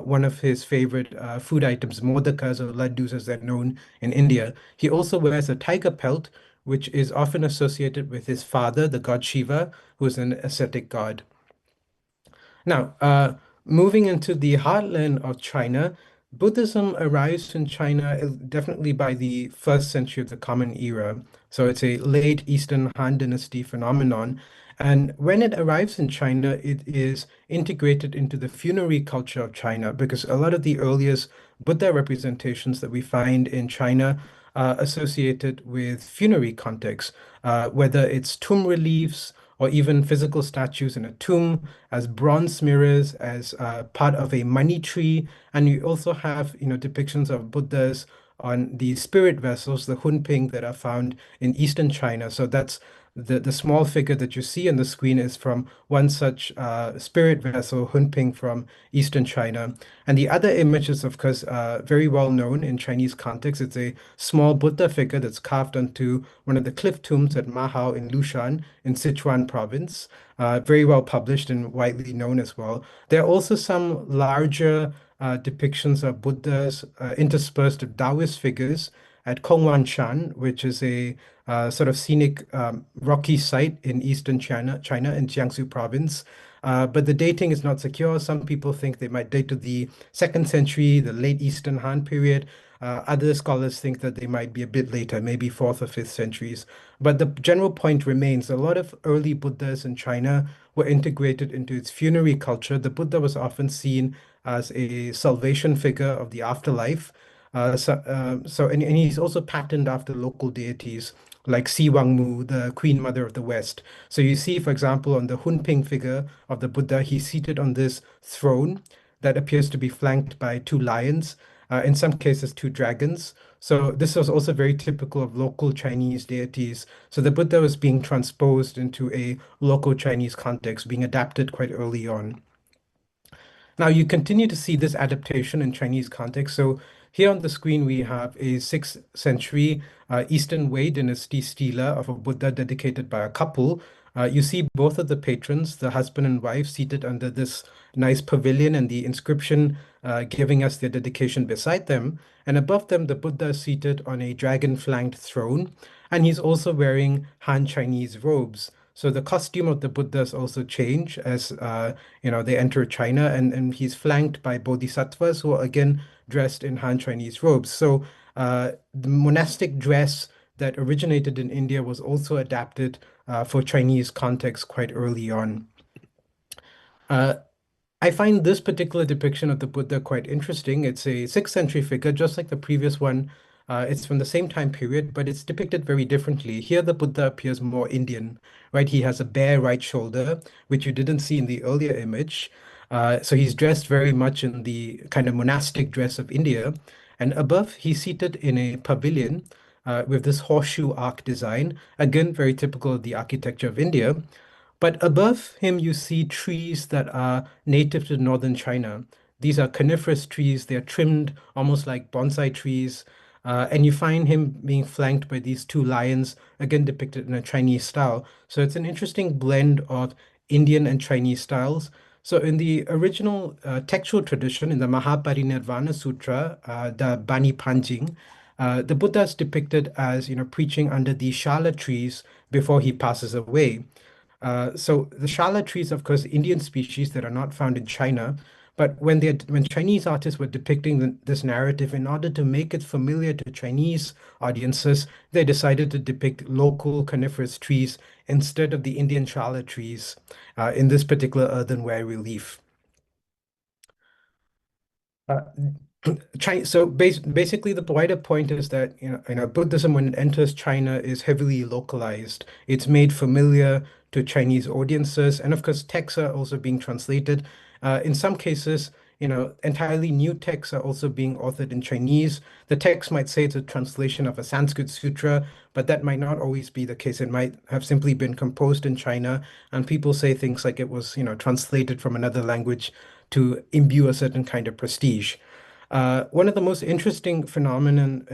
one of his favorite food items, modakas or laddus as they're known in India. He also wears a tiger pelt, which is often associated with his father, the god Shiva, who is an ascetic god. Now, moving into the heartland of China, Buddhism arrives in China definitely by the first century of the Common Era. So it's a late Eastern Han Dynasty phenomenon. And when it arrives in China, it is integrated into the funerary culture of China because a lot of the earliest Buddha representations that we find in China associated with funerary contexts, whether it's tomb reliefs or even physical statues in a tomb, as bronze mirrors, as part of a money tree. And you also have, depictions of Buddhas on the spirit vessels, the hunping that are found in eastern China. So that's the small figure that you see on the screen is from one such spirit vessel, hunping from eastern China. And the other image is, of course, very well known in Chinese context. It's a small Buddha figure that's carved onto one of the cliff tombs at Mahao in Lushan in Sichuan province. Very well published and widely known as well. There are also some larger depictions of Buddhas interspersed with Taoist figures at Kongwan Shan, which is a sort of scenic rocky site in eastern China in Jiangsu province. But the dating is not secure. Some people think they might date to the second century, the late Eastern Han period. Other scholars think that they might be a bit later, maybe fourth or fifth centuries. But the general point remains a lot of early Buddhas in China were integrated into its funerary culture. The Buddha was often seen as a salvation figure of the afterlife. And he's also patterned after local deities like Si Wangmu, the Queen Mother of the West. So you see, for example, on the Hunping figure of the Buddha, he's seated on this throne that appears to be flanked by two lions, in some cases, two dragons. So this was also very typical of local Chinese deities. So the Buddha was being transposed into a local Chinese context, being adapted quite early on. Now you continue to see this adaptation in Chinese context. So here on the screen, we have a 6th century Eastern Wei dynasty stela of a Buddha dedicated by a couple. You see both of the patrons, the husband and wife, seated under this nice pavilion and the inscription giving us their dedication beside them. And above them, the Buddha is seated on a dragon-flanked throne. And he's also wearing Han Chinese robes. So the costume of the Buddhas also change as they enter China, and he's flanked by bodhisattvas who are again dressed in Han Chinese robes. So the monastic dress that originated in India was also adapted for Chinese context quite early on. Uh, I find this particular depiction of the Buddha quite interesting. It's a 6th century figure, just like the previous one. It's from the same time period, but it's depicted very differently. Here, the Buddha appears more Indian, right? He has a bare right shoulder, which you didn't see in the earlier image. So he's dressed very much in the kind of monastic dress of India. And above, he's seated in a pavilion with this horseshoe arc design, again, very typical of the architecture of India. But above him, you see trees that are native to northern China. These are coniferous trees. They're trimmed almost like bonsai trees. And you find him being flanked by these two lions, again depicted in a Chinese style. So it's an interesting blend of Indian and Chinese styles. So in the original textual tradition, in the Mahaparinirvana Sutra, the Bani Panjing, the Buddha is depicted as, preaching under the shala trees before he passes away. So the shala trees, of course, Indian species that are not found in China. But when Chinese artists were depicting this narrative, in order to make it familiar to Chinese audiences, they decided to depict local coniferous trees instead of the Indian shala trees in this particular earthenware relief. Uh, basically, the wider point is that Buddhism, when it enters China, is heavily localized. It's made familiar to Chinese audiences, and of course, texts are also being translated. In some cases, entirely new texts are also being authored in Chinese. The text might say it's a translation of a Sanskrit sutra, but that might not always be the case. It might have simply been composed in China, and people say things like it was, translated from another language to imbue a certain kind of prestige. One of the most interesting phenomenon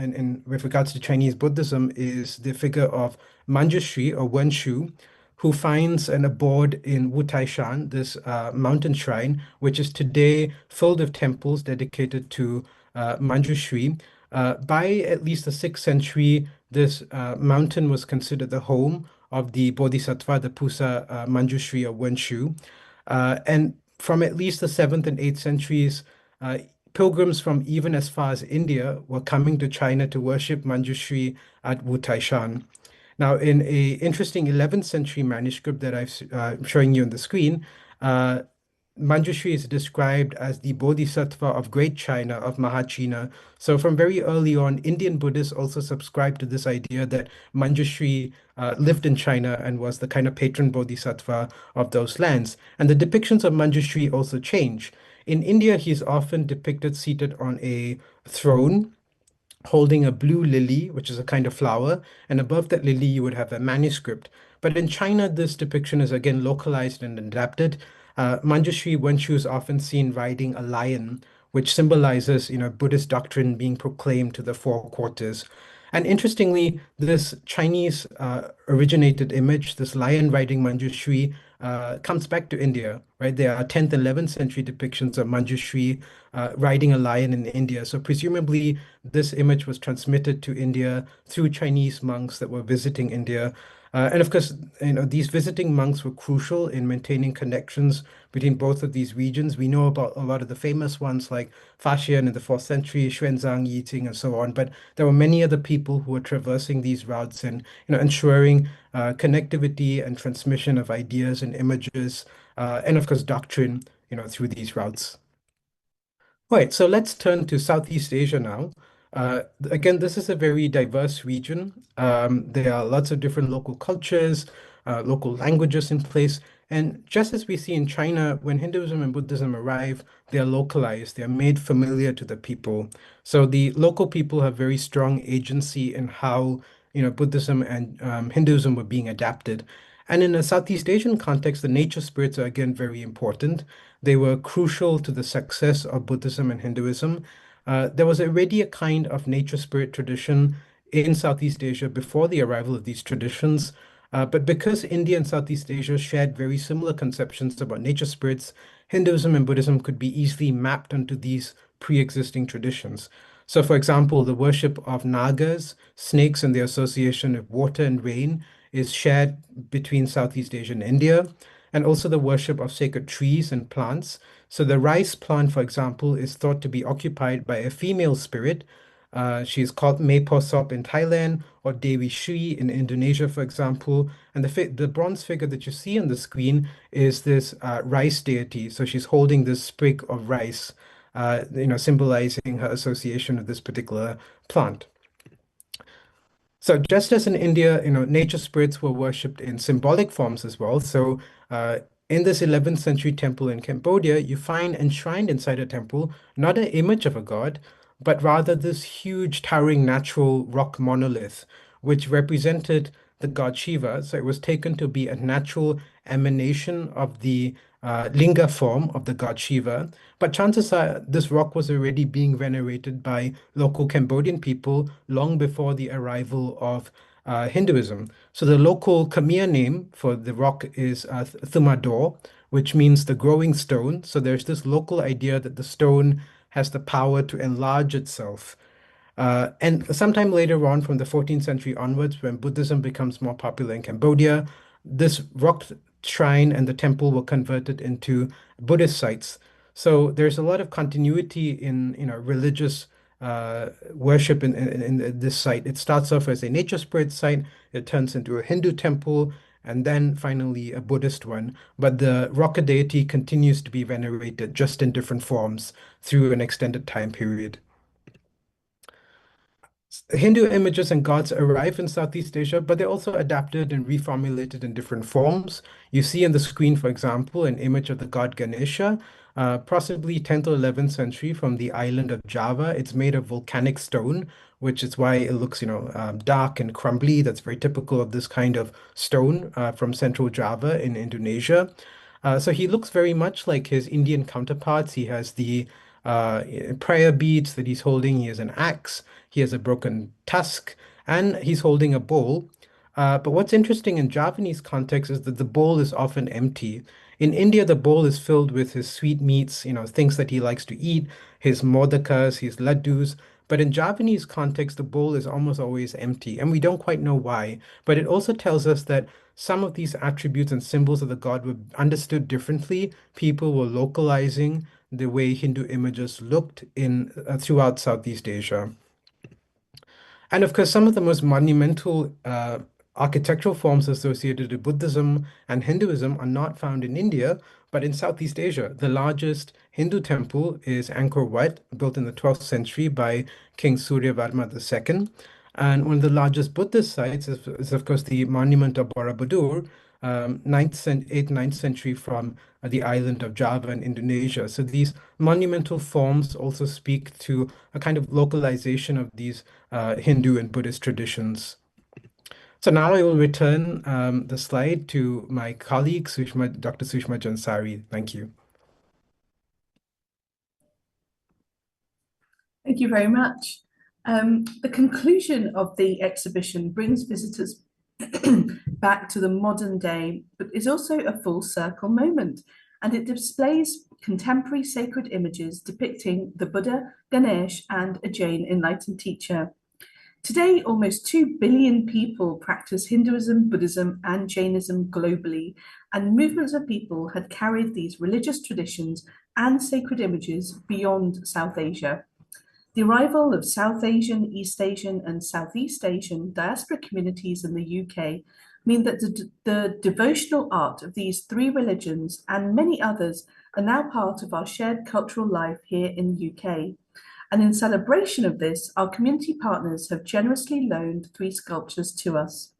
with regards to Chinese Buddhism is the figure of Manjushri or Wen Shu, who finds an abode in Wu Taishan, this mountain shrine, which is today filled with temples dedicated to Manjushri. By at least the 6th century, this mountain was considered the home of the Bodhisattva, the Pusa Manjushri or Wen Shu. And from at least the 7th and 8th centuries, uh, pilgrims from even as far as India were coming to China to worship Manjushri at Wu Taishan. Now, in a interesting 11th century manuscript that I'm showing you on the screen, uh, Manjushri is described as the Bodhisattva of Great China, of Mahachina. So from very early on, Indian Buddhists also subscribed to this idea that Manjushri lived in China and was the kind of patron Bodhisattva of those lands. And the depictions of Manjushri also change. In India, he's often depicted seated on a throne holding a blue lily, which is a kind of flower, and above that lily you would have a manuscript. But in China, this depiction is again localized and adapted. Manjushri Wanshu is often seen riding a lion, which symbolizes, Buddhist doctrine being proclaimed to the four quarters. And interestingly, this Chinese originated image, this lion riding Manjushri, comes back to India, right? There are 10th, 11th century depictions of Manjushri riding a lion in India. So presumably, this image was transmitted to India through Chinese monks that were visiting India. And of course, these visiting monks were crucial in maintaining connections between both of these regions. We know about a lot of the famous ones like Faxian in the 4th century, Xuanzang, Yiting, and so on. But there were many other people who were traversing these routes and ensuring connectivity and transmission of ideas and images, and of course doctrine, through these routes. Right, so let's turn to Southeast Asia now. Again, this is a very diverse region. There are lots of different local cultures, local languages in place. And just as we see in China, when Hinduism and Buddhism arrive, they are localized, they are made familiar to the people. So the local people have very strong agency in how, Buddhism and Hinduism were being adapted. And in a Southeast Asian context, the nature spirits are again very important. They were crucial to the success of Buddhism and Hinduism. There was already a kind of nature spirit tradition in Southeast Asia before the arrival of these traditions. But because India and Southeast Asia shared very similar conceptions about nature spirits, Hinduism and Buddhism could be easily mapped onto these pre-existing traditions. So, for example, the worship of nagas, snakes, and the association of water and rain is shared between Southeast Asia and India, and also the worship of sacred trees and plants. So the rice plant, for example, is thought to be occupied by a female spirit. She's called Mae Posop in Thailand or Dewi Sri in Indonesia, for example. And the bronze figure that you see on the screen is this rice deity. So she's holding this sprig of rice, symbolizing her association with this particular plant. So just as in India, nature spirits were worshipped in symbolic forms as well. So in this 11th century temple in Cambodia, you find enshrined inside a temple not an image of a god, but rather this huge towering natural rock monolith, which represented the god Shiva. So it was taken to be a natural emanation of the linga form of the god Shiva. But chances are this rock was already being venerated by local Cambodian people long before the arrival of Hinduism. So the local Khmer name for the rock is Thumador, which means the growing stone. So there's this local idea that the stone has the power to enlarge itself. And sometime later on, from the 14th century onwards, when Buddhism becomes more popular in Cambodia, this rock shrine and the temple were converted into Buddhist sites. So there's a lot of continuity in, religious worship in this site. It starts off as a nature spirit site, it turns into a Hindu temple, and then finally a Buddhist one. But the rock deity continues to be venerated just in different forms through an extended time period. Hindu images and gods arrive in Southeast Asia, but they're also adapted and reformulated in different forms. You see on the screen, for example, an image of the god Ganesha, possibly 10th or 11th century from the island of Java. It's made of volcanic stone, which is why it looks, dark and crumbly. That's very typical of this kind of stone from central Java in Indonesia. So he looks very much like his Indian counterparts. He has the uh, prayer beads that he's holding. He has an axe. He has a broken tusk, and he's holding a bowl. But what's interesting in Javanese context is that the bowl is often empty. In India, the bowl is filled with his sweetmeats, things that he likes to eat, his modakas, his laddus. But in Javanese context, the bowl is almost always empty, and we don't quite know why. But it also tells us that some of these attributes and symbols of the god were understood differently. People were localizing the way Hindu images looked in throughout Southeast Asia. And of course, some of the most monumental Architectural forms associated with Buddhism and Hinduism are not found in India, but in Southeast Asia. The largest Hindu temple is Angkor Wat, built in the 12th century by King Suryavarma II. And one of the largest Buddhist sites is of course, the monument of Borobudur, 8th, 9th century from the island of Java in Indonesia. So these monumental forms also speak to a kind of localization of these Hindu and Buddhist traditions. So now I will return the slide to my colleague, Dr. Sushma Jansari. Thank you. Thank you very much. The conclusion of the exhibition brings visitors back to the modern day, but is also a full circle moment, and it displays contemporary sacred images depicting the Buddha, Ganesh, and a Jain enlightened teacher. Today, almost 2 billion people practice Hinduism, Buddhism, and Jainism globally, and movements of people had carried these religious traditions and sacred images beyond South Asia. The arrival of South Asian, East Asian, and Southeast Asian diaspora communities in the UK mean that the devotional art of these three religions and many others are now part of our shared cultural life here in the UK. And in celebration of this, our community partners have generously loaned 3 sculptures to us.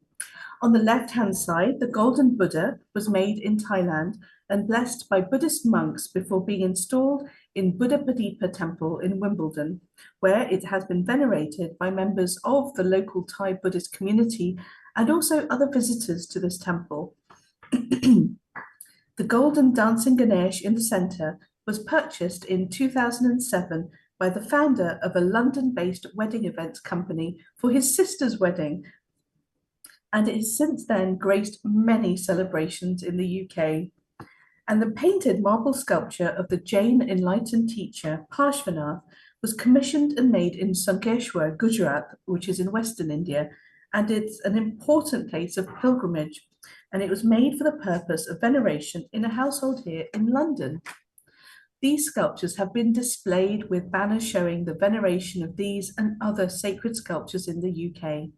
On the left-hand side, the Golden Buddha was made in Thailand and blessed by Buddhist monks before being installed in Buddhapadipa Temple in Wimbledon, where it has been venerated by members of the local Thai Buddhist community and also other visitors to this temple. The golden dancing Ganesh in the centre was purchased in 2007 by the founder of a London-based wedding events company for his sister's wedding, and it has since then graced many celebrations in the UK. And the painted marble sculpture of the Jain enlightened teacher Parshvanath was commissioned and made in Sankeshwar, Gujarat, which is in Western India, and it's an important place of pilgrimage. And it was made for the purpose of veneration in a household here in London. These sculptures have been displayed with banners showing the veneration of these and other sacred sculptures in the UK.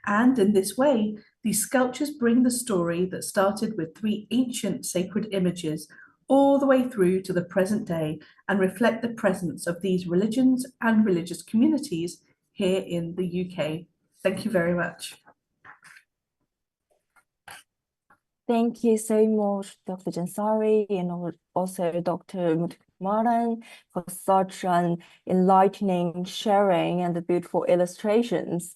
And in this way, these sculptures bring the story that started with 3 ancient sacred images all the way through to the present day and reflect the presence of these religions and religious communities here in the UK. Thank you very much. Thank you so much, Dr. Jansari, and also Dr. Muthukumaran for such an enlightening sharing and the beautiful illustrations.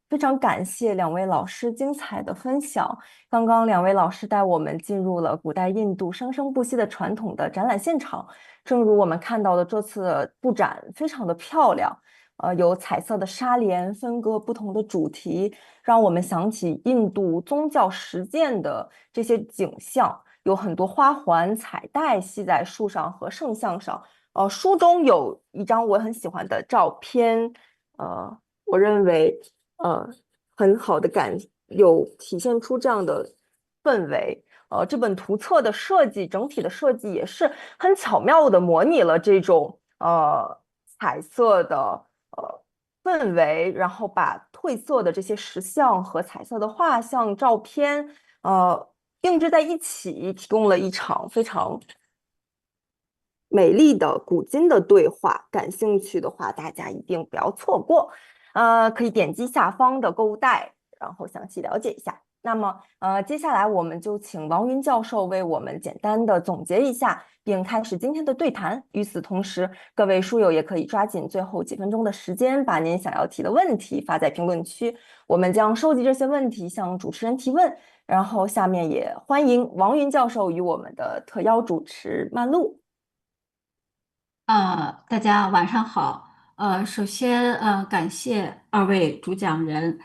非常感谢2位老师精彩的分享。刚刚2位老师带我们进入了古代印度生生不息的传统的展览现场。正如我们看到的，这次布展非常的漂亮。有彩色的纱帘分割不同的主题，让我们想起印度宗教实践的这些景象，有很多花环、彩带系在树上和圣像上。书中有一张我很喜欢的照片，我认为很好的有体现出这样的氛围。这本图册的设计，整体的设计也是很巧妙的模拟了这种彩色的氛围，然后把褪色的这些石像和彩色的画像、照片并置在一起，提供了一场非常美丽的古今的对话。感兴趣的话，大家一定不要错过。可以点击下方的购物袋，然后详细了解一下。那么接下来我们就请王云教授为我们简单的总结一下，并开始今天的对谈。与此同时，各位书友也可以抓紧最后几分钟的时间，把您想要提的问题发在评论区，我们将收集这些问题向主持人提问。然后下面也欢迎王云教授与我们的特邀主持曼璐。大家晚上好。首先感谢2位主讲人，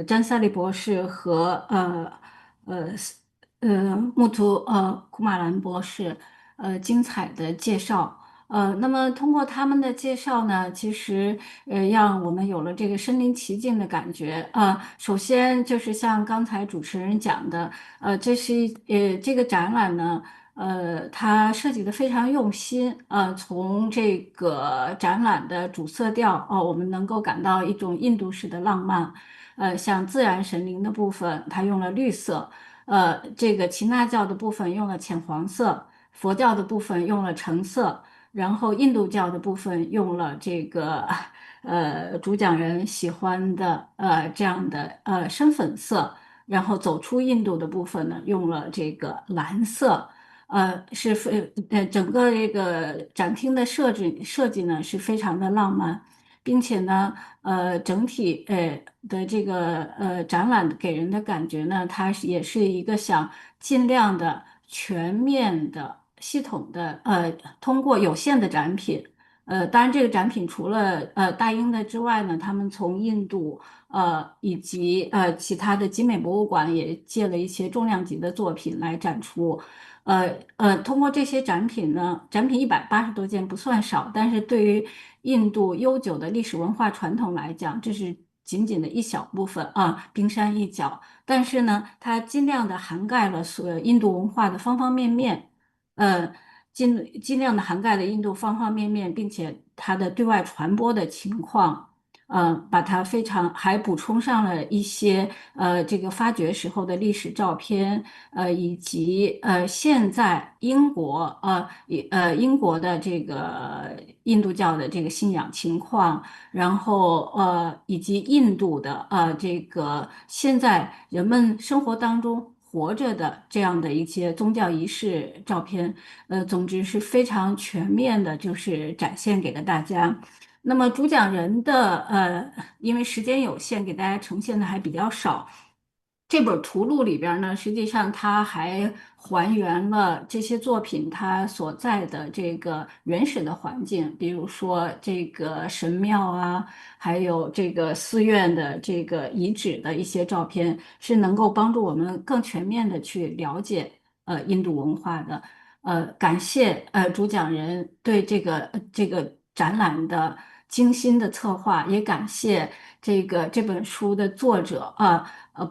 詹萨利博士和穆图库马兰博士精彩的介绍。那么通过他们的介绍呢，其实让我们有了这个身临其境的感觉。首先就是像刚才主持人讲的，这个展览呢。它设计的非常用心，从这个展览的主色调，我们能够感到一种印度式的浪漫，像自然神灵的部分，它用了绿色，这个耆那教的部分用了浅黄色，佛教的部分用了橙色，然后印度教的部分用了这个主讲人喜欢的这样的深粉色，然后走出印度的部分呢用了这个蓝色。整个这个展厅的设计呢是非常的浪漫，并且呢，整体的这个展览给人的感觉呢，也是一个想尽量的全面的、系统的通过有限的展品。当然，这个展品除了大英的之外呢，他们从印度以及其他的集美博物馆也借了一些重量级的作品来展出。通过这些展品呢，展品180多件不算少，但是对于印度悠久的历史文化传统来讲，这是仅仅的一小部分啊，冰山一角。但是呢，它尽量的涵盖了所有印度文化的方方面面，呃，尽量的涵盖了印度方方面面，并且它的对外传播的情况。把它还补充上了一些这个发掘时候的历史照片，以及现在英国的这个印度教的这个信仰情况，然后以及印度的这个现在人们生活当中活着的这样的一些宗教仪式照片，总之是非常全面的，就是展现给了大家。那么主讲人的因为时间有限，给大家呈现的还比较少。这本图录里边呢，实际上它还还原了这些作品它所在的这个原始的环境，比如说这个神庙啊，还有这个寺院的这个遗址的一些照片，是能够帮助我们更全面的去了解印度文化的。感谢主讲人对这个展览的精心的策划，也感谢这本书的作者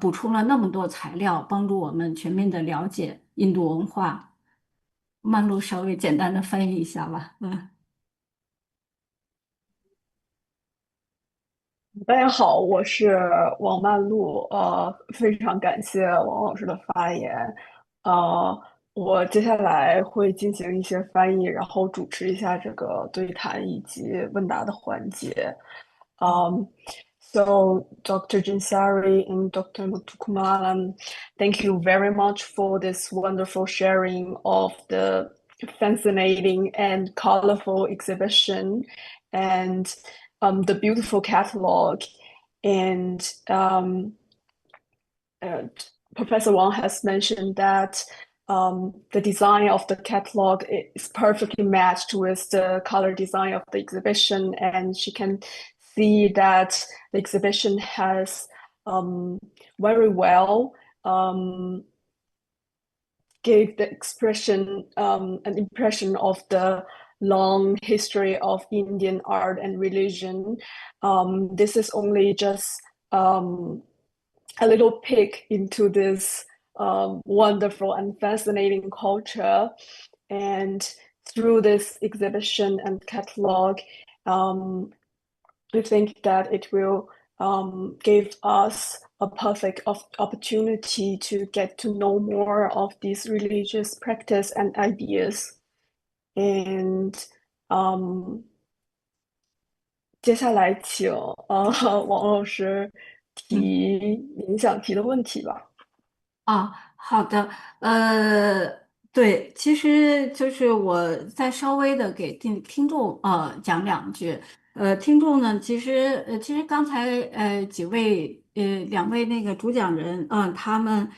补充了那么多材料，帮助我们全面的了解印度文化。曼璐稍微简单的翻译一下吧。大家好，我是王曼璐，非常感谢王老师的发言，我接下来会进行一些翻译，然后主持一下这个对谈以及问答的环节。So Dr. Jinsari and Dr. Muthukumaran, thank you very much for this wonderful sharing of the fascinating and colorful exhibition and the beautiful catalog. And Professor Wang has mentioned that the design of the catalog is perfectly matched with the color design of the exhibition, and she can see that the exhibition has very well gave the expression an impression of the long history of Indian art and religion. This is only just a little peek into this wonderful and fascinating culture. And through this exhibition and catalog, I think that it will give us a perfect opportunity to get to know more of these religious practice and ideas. And 接下来请王老师提您想提的问题吧。好的，对，其实就是我再稍微的给听众讲两句。听众呢，其实刚才两位那个主讲人，他们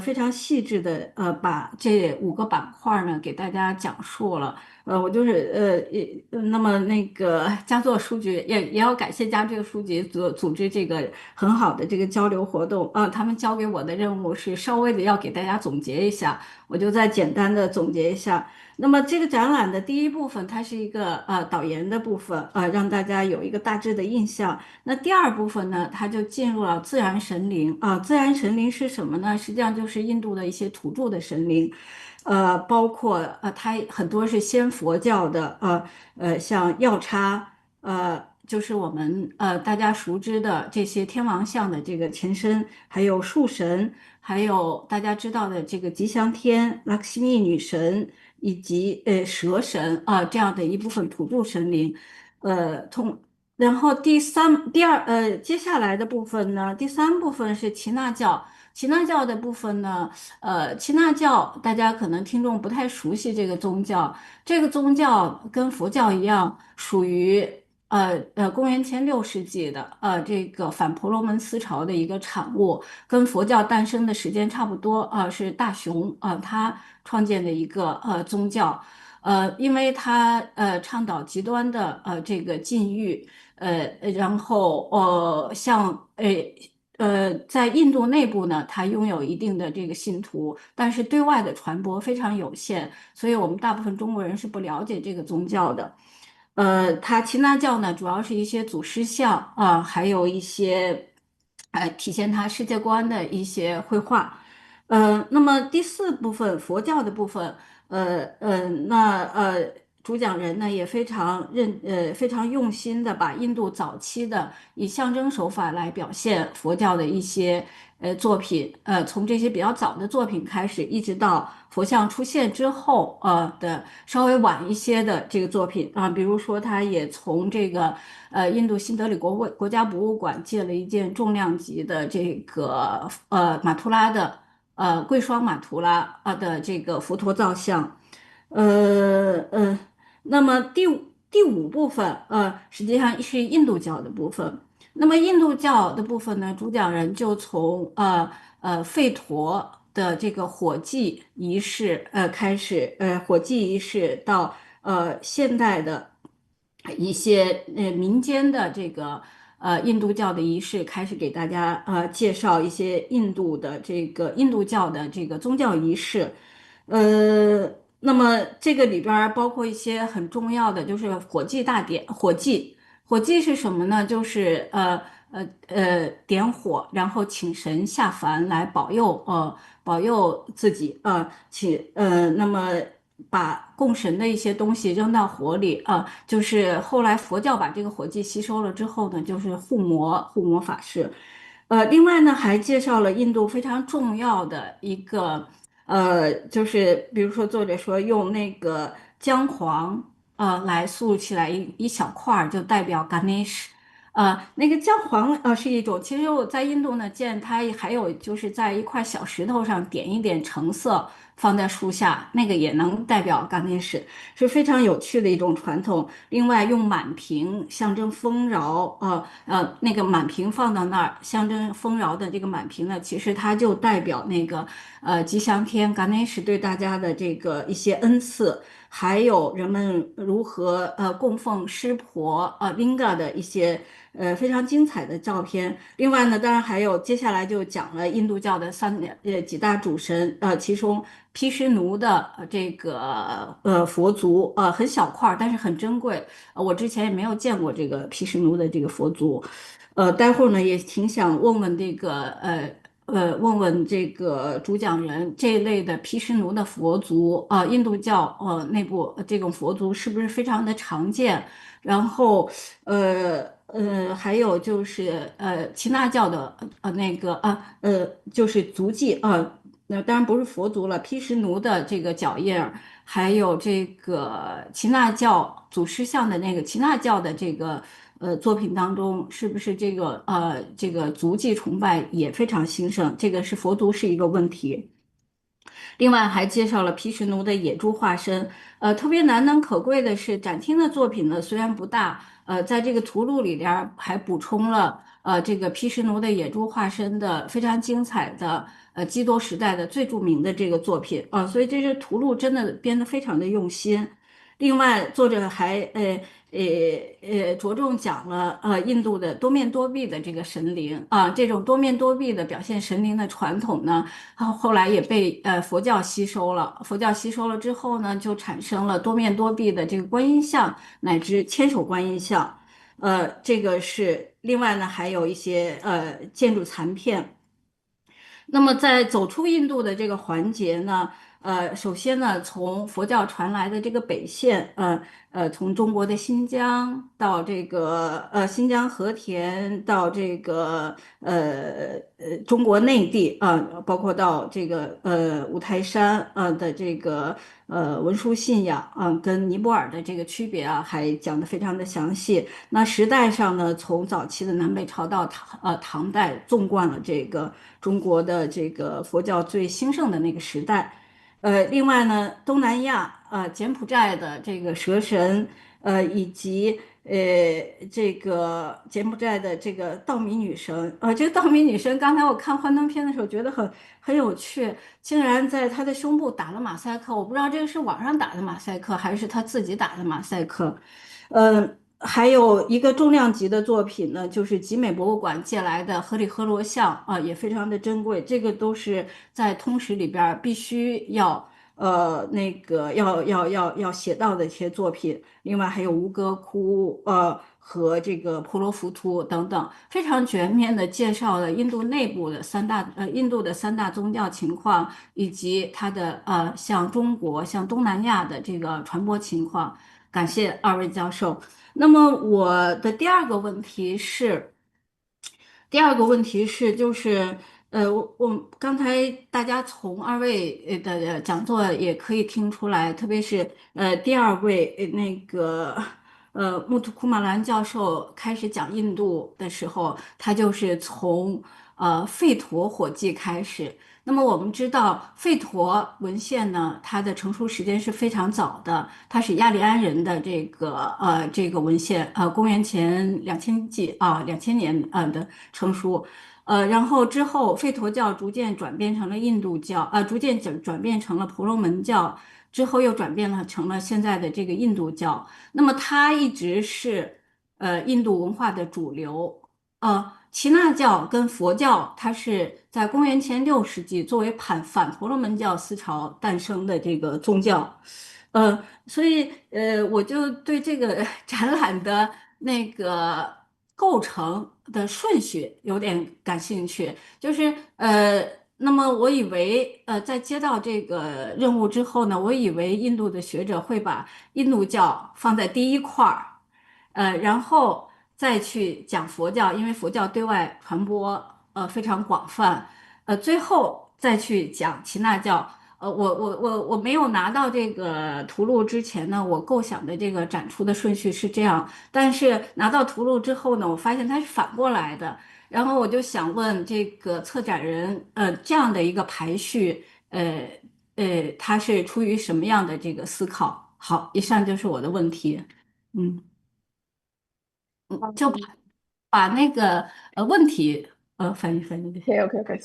非常细致的把这5个板块呢给大家讲述了。我就是那么那个佳作书局也要感谢佳作书局组织这个很好的这个交流活动他们交给我的任务是稍微的要给大家总结一下，我就再简单的总结一下。那么这个展览的第一部分，它是一个导言的部分让大家有一个大致的印象。那第二部分呢，它就进入了叫自然神灵啊。自然神灵是什么呢？实际上就是印度的一些土著的神灵，包括它很多是先佛教的，像药叉，就是我们大家熟知的这些天王像的这个前身，还有树神，还有大家知道的这个吉祥天、拉克西密女神以及蛇神这样的一部分土著神灵，然后接下来的部分呢，第三部分是耆那教。耆那教的部分呢，耆那教大家可能听众不太熟悉这个宗教，这个宗教跟佛教一样，属于公元前6世纪的这个反婆罗门思潮的一个产物，跟佛教诞生的时间差不多是大雄他创建的一个宗教，因为他倡导极端的这个禁欲，然后在印度内部呢，它拥有一定的这个信徒，但是对外的传播非常有限，所以我们大部分中国人是不了解这个宗教的。它耆那教呢，主要是一些祖师像还有一些体现它世界观的一些绘画。那么第四部分佛教的部分，主讲人呢也非常用心的把印度早期的以象征手法来表现佛教的一些作品，从这些比较早的作品开始，一直到佛像出现之后的稍微晚一些的这个作品比如说他也从这个印度新德里国家博物馆借了一件重量级的这个马图拉的贵霜马图拉的这个佛陀造像。呃呃，那么第五部分，实际上是印度教的部分。那么印度教的部分呢，主讲人就从吠陀的这个火祭仪式开始，火祭仪式到现代的一些民间的这个印度教的仪式，开始给大家介绍一些印度教的这个宗教仪式。呃，那么这个里边儿包括一些很重要的，就是火祭大典。火祭是什么呢？就是点火，然后请神下凡来保佑自己那么把供神的一些东西扔到火里就是后来佛教把这个火祭吸收了之后呢，就是护摩法事。另外呢，还介绍了印度非常重要的一个。就是比如说作者说用那个姜黄来塑起来一小块儿，就代表 Ganesh。那个姜黄是一种，其实我在印度呢见它还有就是在一块小石头上点一点橙色放在树下，那个也能代表 Ganesh，是非常有趣的一种传统。另外用满瓶象征丰饶，那个满瓶放到那儿象征丰饶的这个满瓶呢，其实它就代表那个吉祥天 Ganesh 对大家的这个一些恩赐，还有人们如何供奉湿婆Linga 的一些非常精彩的照片。另外呢，当然还有接下来就讲了印度教的几大主神，其中毗湿奴的这个佛足很小块儿，但是很珍贵。我之前也没有见过这个毗湿奴的这个佛足。待会儿呢也挺想问问这个问问这个主讲人这一类的毗湿奴的佛足印度教内部这种佛足是不是非常的常见？然后还有就是耆那教的就是足迹那当然不是佛足了，毗湿奴的这个脚印儿，还有这个耆那教祖师像的那个耆那教的这个作品当中，是不是这个足迹崇拜也非常兴盛？这个是佛足是一个问题。另外还介绍了毗湿奴的野猪化身，特别难能可贵的是，展厅的作品呢虽然不大，在这个图录里边儿还补充了这个毗湿奴的野猪化身的非常精彩的基多时代的最著名的这个作品所以这些图录真的编得非常的用心。另外，作者还着重讲了印度的多面多臂的这个神灵这种多面多臂的表现神灵的传统呢，后来也被佛教吸收了。佛教吸收了之后呢，就产生了多面多臂的这个观音像乃至千手观音像。这个是另外呢，还有一些建筑残片。那么在走出印度的这个环节呢，首先呢，从佛教传来的这个北线，从中国的新疆到这个新疆和田，到这个中国内地包括到这个五台山的这个文殊信仰跟尼泊尔的这个区别还讲得非常的详细。那时代上呢，从早期的南北朝到唐代，纵贯了这个中国的这个佛教最兴盛的那个时代。另外呢，东南亚柬埔寨的这个蛇神，以及这个柬埔寨的这个稻米女神，这个稻米女神，刚才我看幻灯片的时候觉得很有趣，竟然在她的胸部打了马赛克，我不知道这个是网上打的马赛克还是她自己打的马赛克。还有一个重量级的作品呢，就是集美博物馆借来的荷里荷罗像也非常的珍贵。这个都是在通史里边儿必须要那个要写到的一些作品。另外还有吴哥窟和这个婆罗浮屠等等，非常全面的介绍了印度内部的印度的三大宗教情况，以及它的像中国、像东南亚的这个传播情况。感谢二位教授。那么我的第二个问题是，就是我刚才大家从二位的讲座也可以听出来，特别是第二位那个穆图库马兰教授开始讲印度的时候，他就是从吠陀火记开始。那么我们知道，吠陀文献呢，它的成书时间是非常早的，它是亚利安人的这个文献，公元前2000年的成书，然后之后吠陀教逐渐转变成了印度教，逐渐转变成了婆罗门教，之后又转变成了现在的这个印度教。那么它一直是印度文化的主流。耆那教跟佛教，它是在公元前6世纪作为反婆罗门教思潮诞生的这个宗教。所以我就对这个展览的那个构成的顺序有点感兴趣。就是那么我以为在接到这个任务之后呢，我以为印度的学者会把印度教放在第一块儿。然后再去讲佛教，因为佛教对外传播非常广泛，最后再去讲耆那教。我没有拿到这个图录之前呢，我构想的这个展出的顺序是这样，但是拿到图录之后呢，我发现它是反过来的，然后我就想问这个策展人，这样的一个排序，它是出于什么样的这个思考？好，以上就是我的问题。嗯。就把那个问题翻译就行。Okay.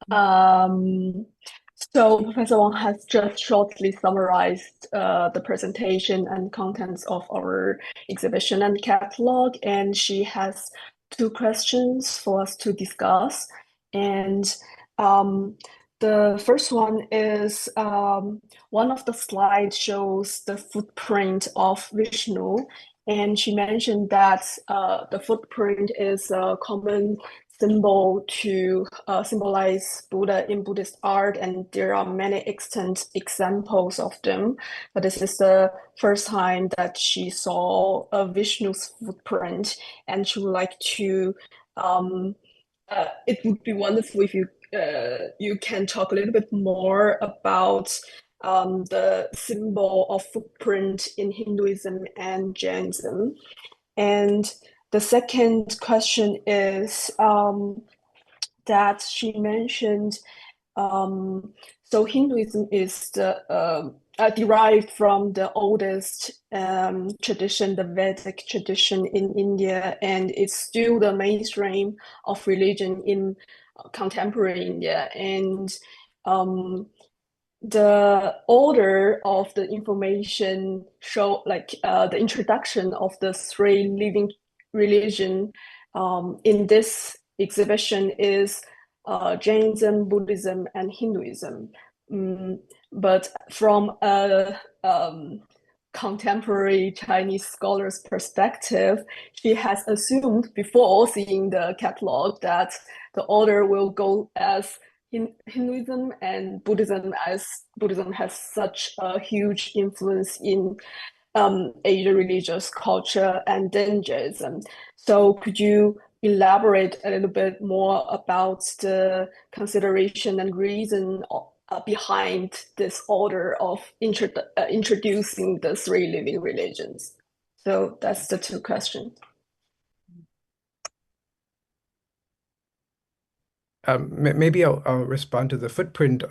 Um, so Professor Wang has just shortly summarized the presentation and contents of our exhibition and catalog, and she has two questions for us to discuss. And the first one is one of the slides shows the footprint of Vishnu, and she mentioned that the footprint is a common symbol to symbolize Buddha in Buddhist art, and there are many extant examples of them. But this is the first time that she saw a Vishnu's footprint, and she would like to. It would be wonderful if you can talk a little bit more about the symbol of footprint in Hinduism and Jainism. And the second question is that she mentioned so Hinduism is derived from the oldest tradition, the Vedic tradition in India, and it's still the mainstream of religion in contemporary India. And the order of the information show the introduction of the three living religion in this exhibition is Jainism, Buddhism, and Hinduism. But from a contemporary Chinese scholars' perspective, she has assumed before seeing the catalog that the order will go as Hinduism and Buddhism, as Buddhism has such a huge influence in Asian religious culture and Daenism. So could you elaborate a little bit more about the consideration and reason behind this order of introducing the three living religions? So that's the two questions. Maybe I'll respond to the footprint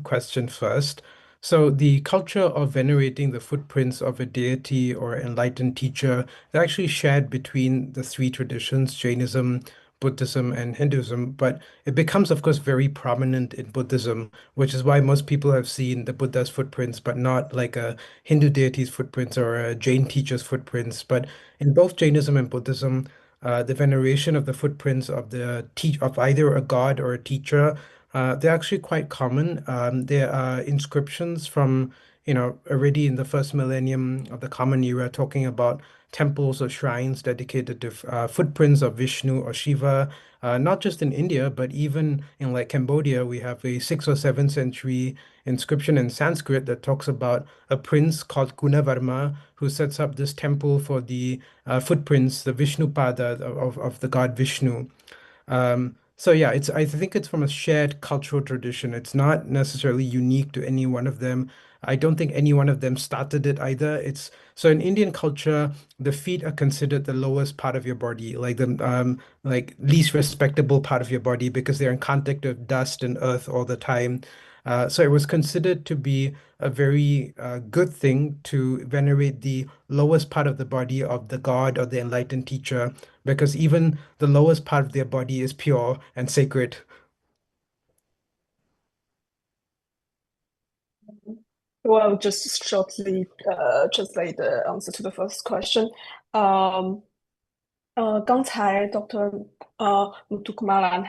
question first. So the culture of venerating the footprints of a deity or enlightened teacher is actually shared between the three traditions, Jainism, Buddhism, and Hinduism, but it becomes, of course, very prominent in Buddhism, which is why most people have seen the Buddha's footprints, but not like a Hindu deity's footprints or a Jain teacher's footprints. But in both Jainism and Buddhism, the veneration of the footprints of of either a god or a teacher, they're actually quite common. There are inscriptions from, already in the first millennium of the Common Era talking about temples or shrines dedicated to footprints of Vishnu or Shiva, not just in India, but even in like Cambodia, we have a 6th or 7th century inscription in Sanskrit that talks about a prince called Gunavarma who sets up this temple for the footprints, the Vishnupada of the god Vishnu. So yeah, I think it's from a shared cultural tradition. It's not necessarily unique to any one of them. I don't think any one of them started it either. It's so in Indian culture, the feet are considered the lowest part of your body, like the like least respectable part of your body because they're in contact with dust and earth all the time. So it was considered to be a very good thing to venerate the lowest part of the body of the god or the enlightened teacher, because even the lowest part of their body is pure and sacred. Well, I'll just shortly translate the answer to the first question. 刚才 Dr. Muthukumaran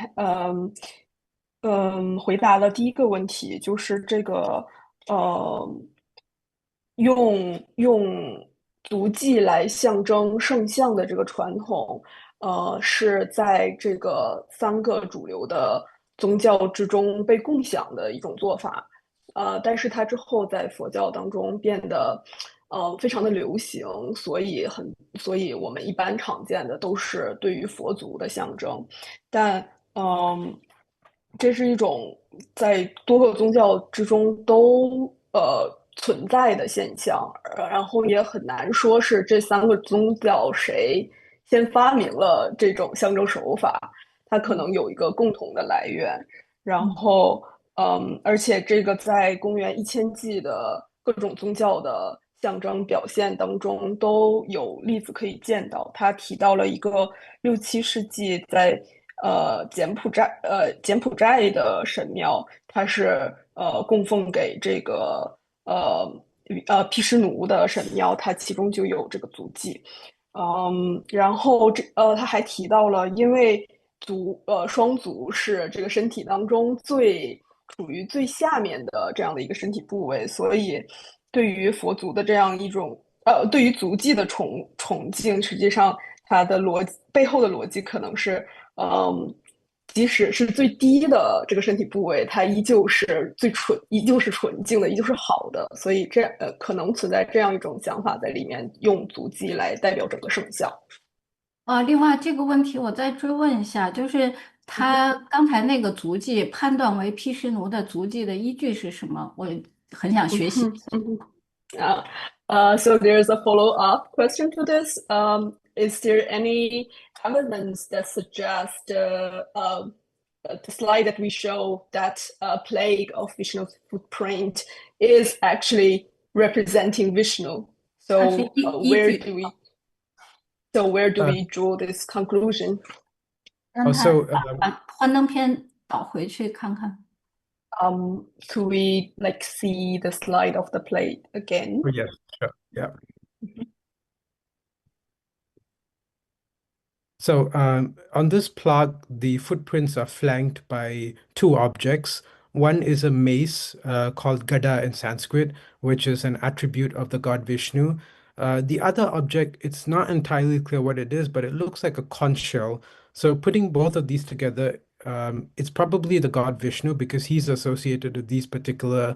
回答了第一个问题，就是这个用足迹来象征圣像的这个传统，是在这个三个主流的宗教之中被共享的一种做法。但是它之后在佛教当中变得非常的流行，所以我们一般常见的都是对于佛祖的象征，但这是一种在多个宗教之中都存在的现象，然后也很难说是这三个宗教谁先发明了这种象征手法，它可能有一个共同的来源，然后而且这个在公元1000纪的各种宗教的象征表现当中都有例子可以见到。他提到了一个6、7世纪在柬埔寨的神庙，它是供奉给这个毗湿奴的神庙，它其中就有这个足迹。然后他还提到了，因为双足是这个身体当中处于最下面的这样的一个身体部位，所以对于佛祖的这样一种对于足迹的崇敬，实际上它的背后的逻辑可能是，即使是最低的这个身体部位，它依旧是依旧是纯净的，依旧是好的，所以可能存在这样一种想法在里面，用足迹来代表整个圣像。另外这个问题我再追问一下，就是他刚才那个足迹判断为毗湿奴的足迹的依据是什么？我很想学习。So there's a follow-up question to this. Is there any evidence that suggests the slide that we show that plague of Vishnu's footprint is actually representing Vishnu? So where do we draw this conclusion? 让他 Also, 把幻灯片导回去看看。Could we like see the slide of the plate again? oh, yes, sure, yeah. So on this plot, the footprints are flanked by two objects. One is a mace called Gada in Sanskrit, which is an attribute of the god Vishnu. The other object, it's not entirely clear what it is, but it looks like a conch shell. So putting both of these together, it's probably the god Vishnu because he's associated with these particular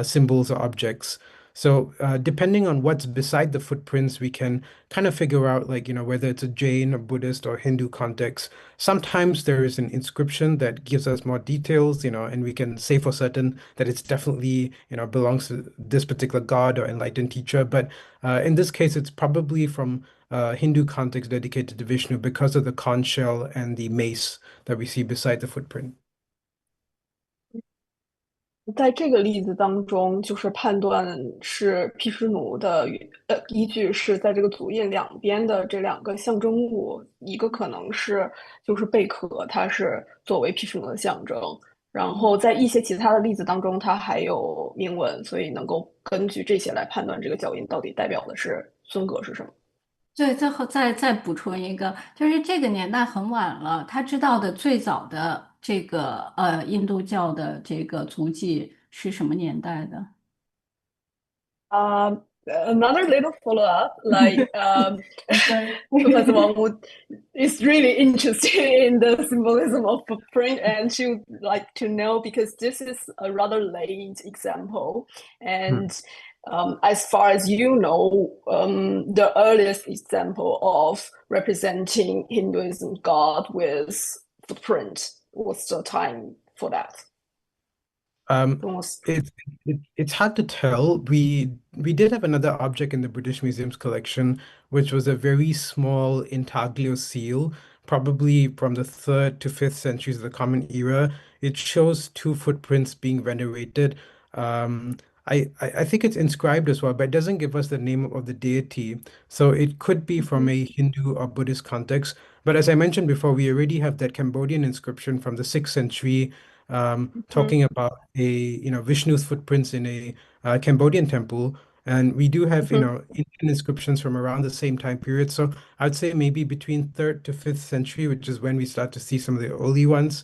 symbols or objects. So depending on what's beside the footprints, we can kind of figure out like, whether it's a Jain or Buddhist or Hindu context. Sometimes there is an inscription that gives us more details, and we can say for certain that it's definitely, belongs to this particular god or enlightened teacher. But in this case, it's probably from Hindu context dedicated to Vishnu because of the conch shell and the mace that we see beside the footprint. 在这个例子当中，就是判断是毗湿奴的依据是在这个足印两边的这两个象征物，一个可能是就是贝壳，它是作为毗湿奴的象征，然后在一些其他的例子当中，它还有铭文，所以能够根据这些来判断这个脚印到底代表的是尊格是什么。对，再补充一个，就是这个年代很晚了，他知道的最早的这个印度教的这个足迹是什么年代的？Another little follow-up, like Okay. Professor Wang is really interested in the symbolism of footprint, and she would like to know because this is a rather late example, and as far as you know, the earliest example of representing Hinduism god with footprint, what's the time for that? Almost. It's hard to tell. We did have another object in the British Museum's collection, which was a very small intaglio seal, probably from the 3rd to 5th centuries of the Common Era. It shows two footprints being venerated. I think it's inscribed as well, but it doesn't give us the name of the deity. So it could be from a Hindu or Buddhist context. But as I mentioned before, we already have that Cambodian inscription from the 6th century talking about Vishnu's footprints in a Cambodian temple. And we do have, Indian inscriptions from around the same time period. So I'd say maybe between 3rd to 5th century, which is when we start to see some of the early ones.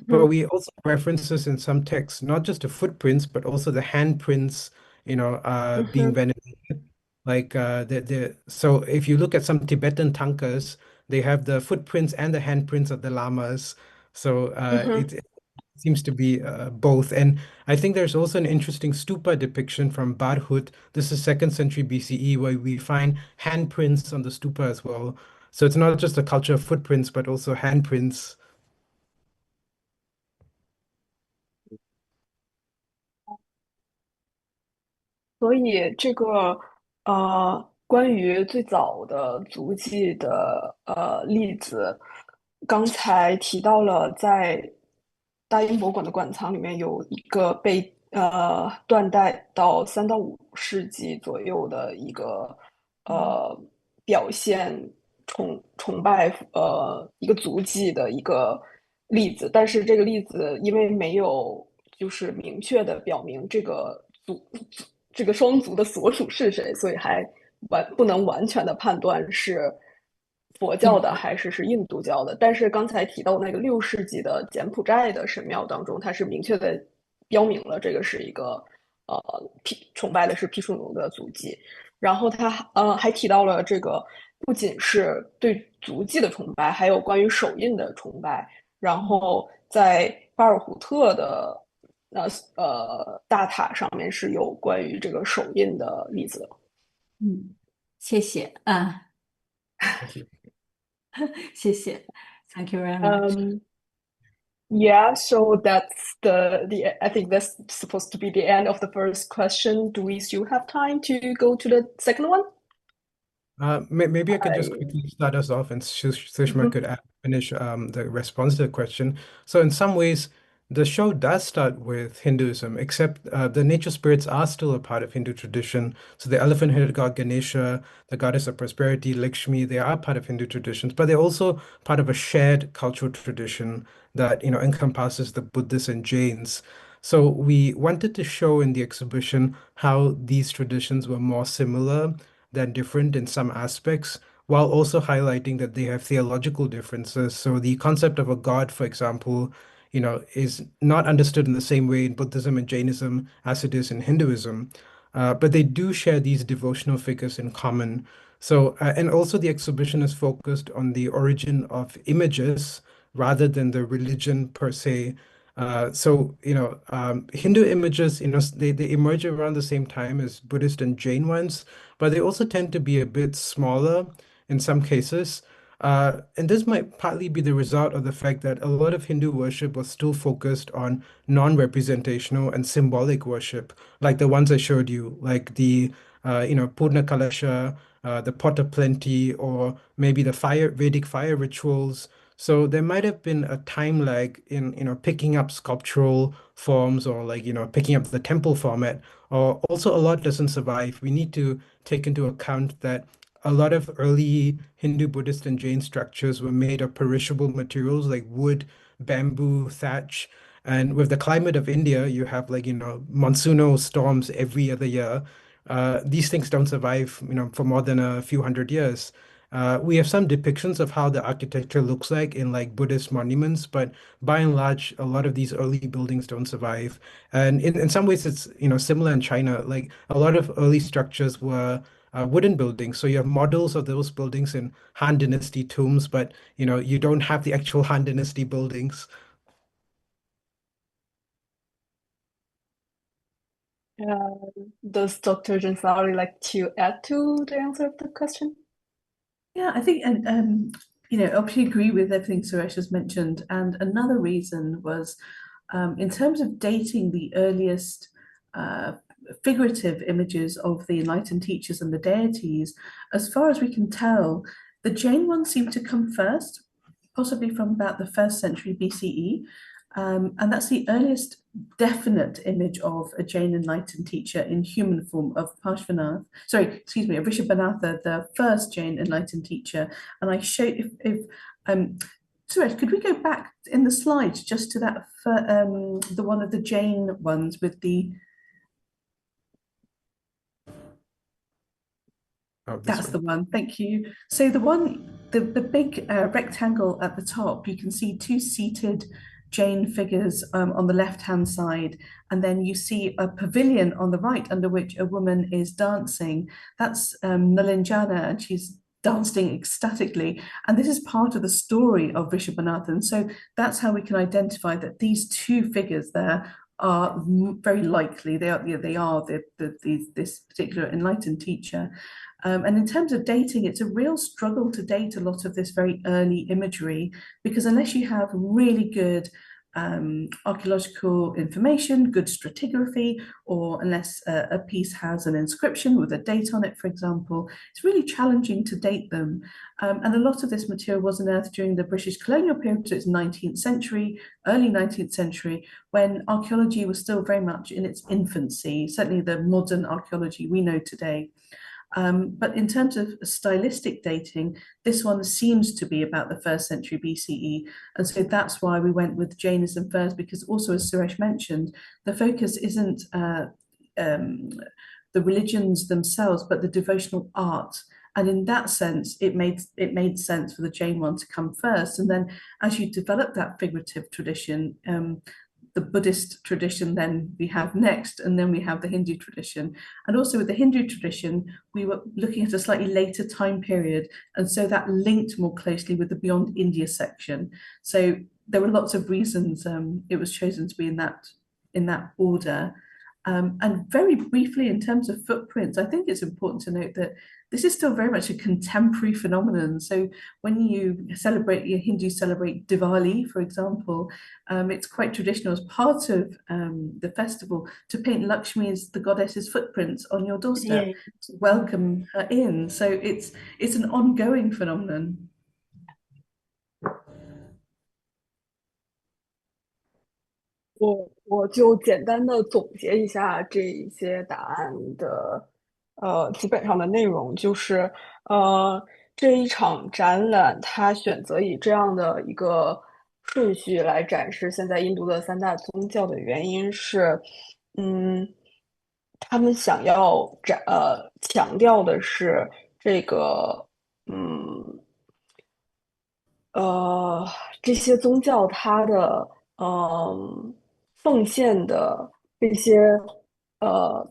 But we also have references in some texts, not just the footprints, but also the handprints, being venerated. Like so if you look at some Tibetan tankas, they have the footprints and the handprints of the lamas. So it seems to be both. And I think there's also an interesting stupa depiction from Barhut. This is 2nd century BCE, where we find handprints on the stupa as well. So it's not just a culture of footprints, but also handprints. 所以这个关于最早的足迹的例子，刚才提到了在大英博物馆的馆藏里面有一个被断代到3到5世纪左右的一个表现崇拜一个足迹的一个例子，但是这个例子因为没有就是明确的表明这个双足的所属是谁，所以还不能完全的判断是佛教的还是印度教的。但是刚才提到那个6世纪的柬埔寨的神庙当中，它是明确的标明了这个是一个崇拜的是毗湿奴的足迹。然后他还提到了这个不仅是对足迹的崇拜，还有关于手印的崇拜。然后在巴尔胡特的大塔上面是有关于这个手印的例子的。谢谢啊，谢谢，Thank you very much. Yeah, so that's I think that's supposed to be the end of the first question. Do we still have time to go to the second one? Maybe I could just quickly start us off, and Sushma could finish the response to the question. So in some ways, the show does start with Hinduism, except the nature spirits are still a part of Hindu tradition. So the elephant-headed god Ganesha, the goddess of prosperity, Lakshmi, they are part of Hindu traditions, but they're also part of a shared cultural tradition that, encompasses the Buddhists and Jains. So we wanted to show in the exhibition how these traditions were more similar than different in some aspects, while also highlighting that they have theological differences. So the concept of a god, for example, is not understood in the same way in Buddhism and Jainism as it is in Hinduism. But they do share these devotional figures in common. So, and also the exhibition is focused on the origin of images rather than the religion per se. Hindu images, they emerge around the same time as Buddhist and Jain ones, but they also tend to be a bit smaller in some cases. And this might partly be the result of the fact that a lot of Hindu worship was still focused on non-representational and symbolic worship, like the ones I showed you, like the Purna Kalasha, the pot of plenty, or maybe the Vedic fire rituals. So there might have been a time lag in, picking up sculptural forms or like, picking up the temple format. Or also a lot doesn't survive. We need to take into account that a lot of early Hindu, Buddhist, and Jain structures were made of perishable materials like wood, bamboo, thatch. And with the climate of India, you have like, monsoonal storms every other year. These things don't survive, for more than a few hundred years. We have some depictions of how the architecture looks like in like Buddhist monuments, but by and large, a lot of these early buildings don't survive. And in some ways, it's, similar in China. Like a lot of early structures were wooden buildings. So you have models of those buildings in Han Dynasty tombs, but you don't have the actual Han Dynasty buildings. Does Dr. Jansari like to add to the answer of the question? Yeah, I think, and obviously agree with everything Suresh has mentioned. And another reason was, in terms of dating the earliest figurative images of the enlightened teachers and the deities, as far as we can tell, the Jain ones seem to come first, possibly from about the first century BCE. And that's the earliest definite image of a Jain enlightened teacher in human form of Parshvanath. Sorry, excuse me, of Rishabhanatha, the first Jain enlightened teacher. And I show if Suresh, could we go back in the slides just to that the one of the Jain ones with the Oh, this that's one. the one, thank you. So the big rectangle at the top, you can see two seated Jain figures on the left-hand side, and then you see a pavilion on the right under which a woman is dancing. That's Nalinjana, and she's dancing ecstatically. And this is part of the story of Rishabhanathan. So that's how we can identify that these two figures there are very likely they are this particular enlightened teacher. And in terms of dating, it's a real struggle to date a lot of this very early imagery, because unless you have really good archaeological information, good stratigraphy, or unless a piece has an inscription with a date on it, for example, it's really challenging to date them. And a lot of this material was unearthed during the British colonial period, so it's 19th century, early 19th century, when archaeology was still very much in its infancy, certainly the modern archaeology we know today. But in terms of stylistic dating, this one seems to be about the first century BCE. And so that's why we went with Jainism first, because also, as Suresh mentioned, the focus isn't the religions themselves, but the devotional art. And in that sense, it made sense for the Jain one to come first. And then as you develop that figurative tradition, the Buddhist tradition then we have next, and then we have the Hindu tradition. And also with the Hindu tradition, we were looking at a slightly later time period, and so that linked more closely with the Beyond India section. So there were lots of reasons it was chosen to be in that order. And very briefly, in terms of footprints, I think it's important to note that this is still very much a contemporary phenomenon. So when your Hindus celebrate Diwali, for example, it's quite traditional as part of the festival to paint Lakshmi as the goddess's footprints on your doorstep to welcome her in. So it's an ongoing phenomenon.我就简单的总结一下这一些答案的基本上的内容，就是这一场展览它选择以这样的一个顺序来展示现在印度的三大宗教的原因是，嗯，他们想要强调的是这个嗯。这些宗教它的奉献的这些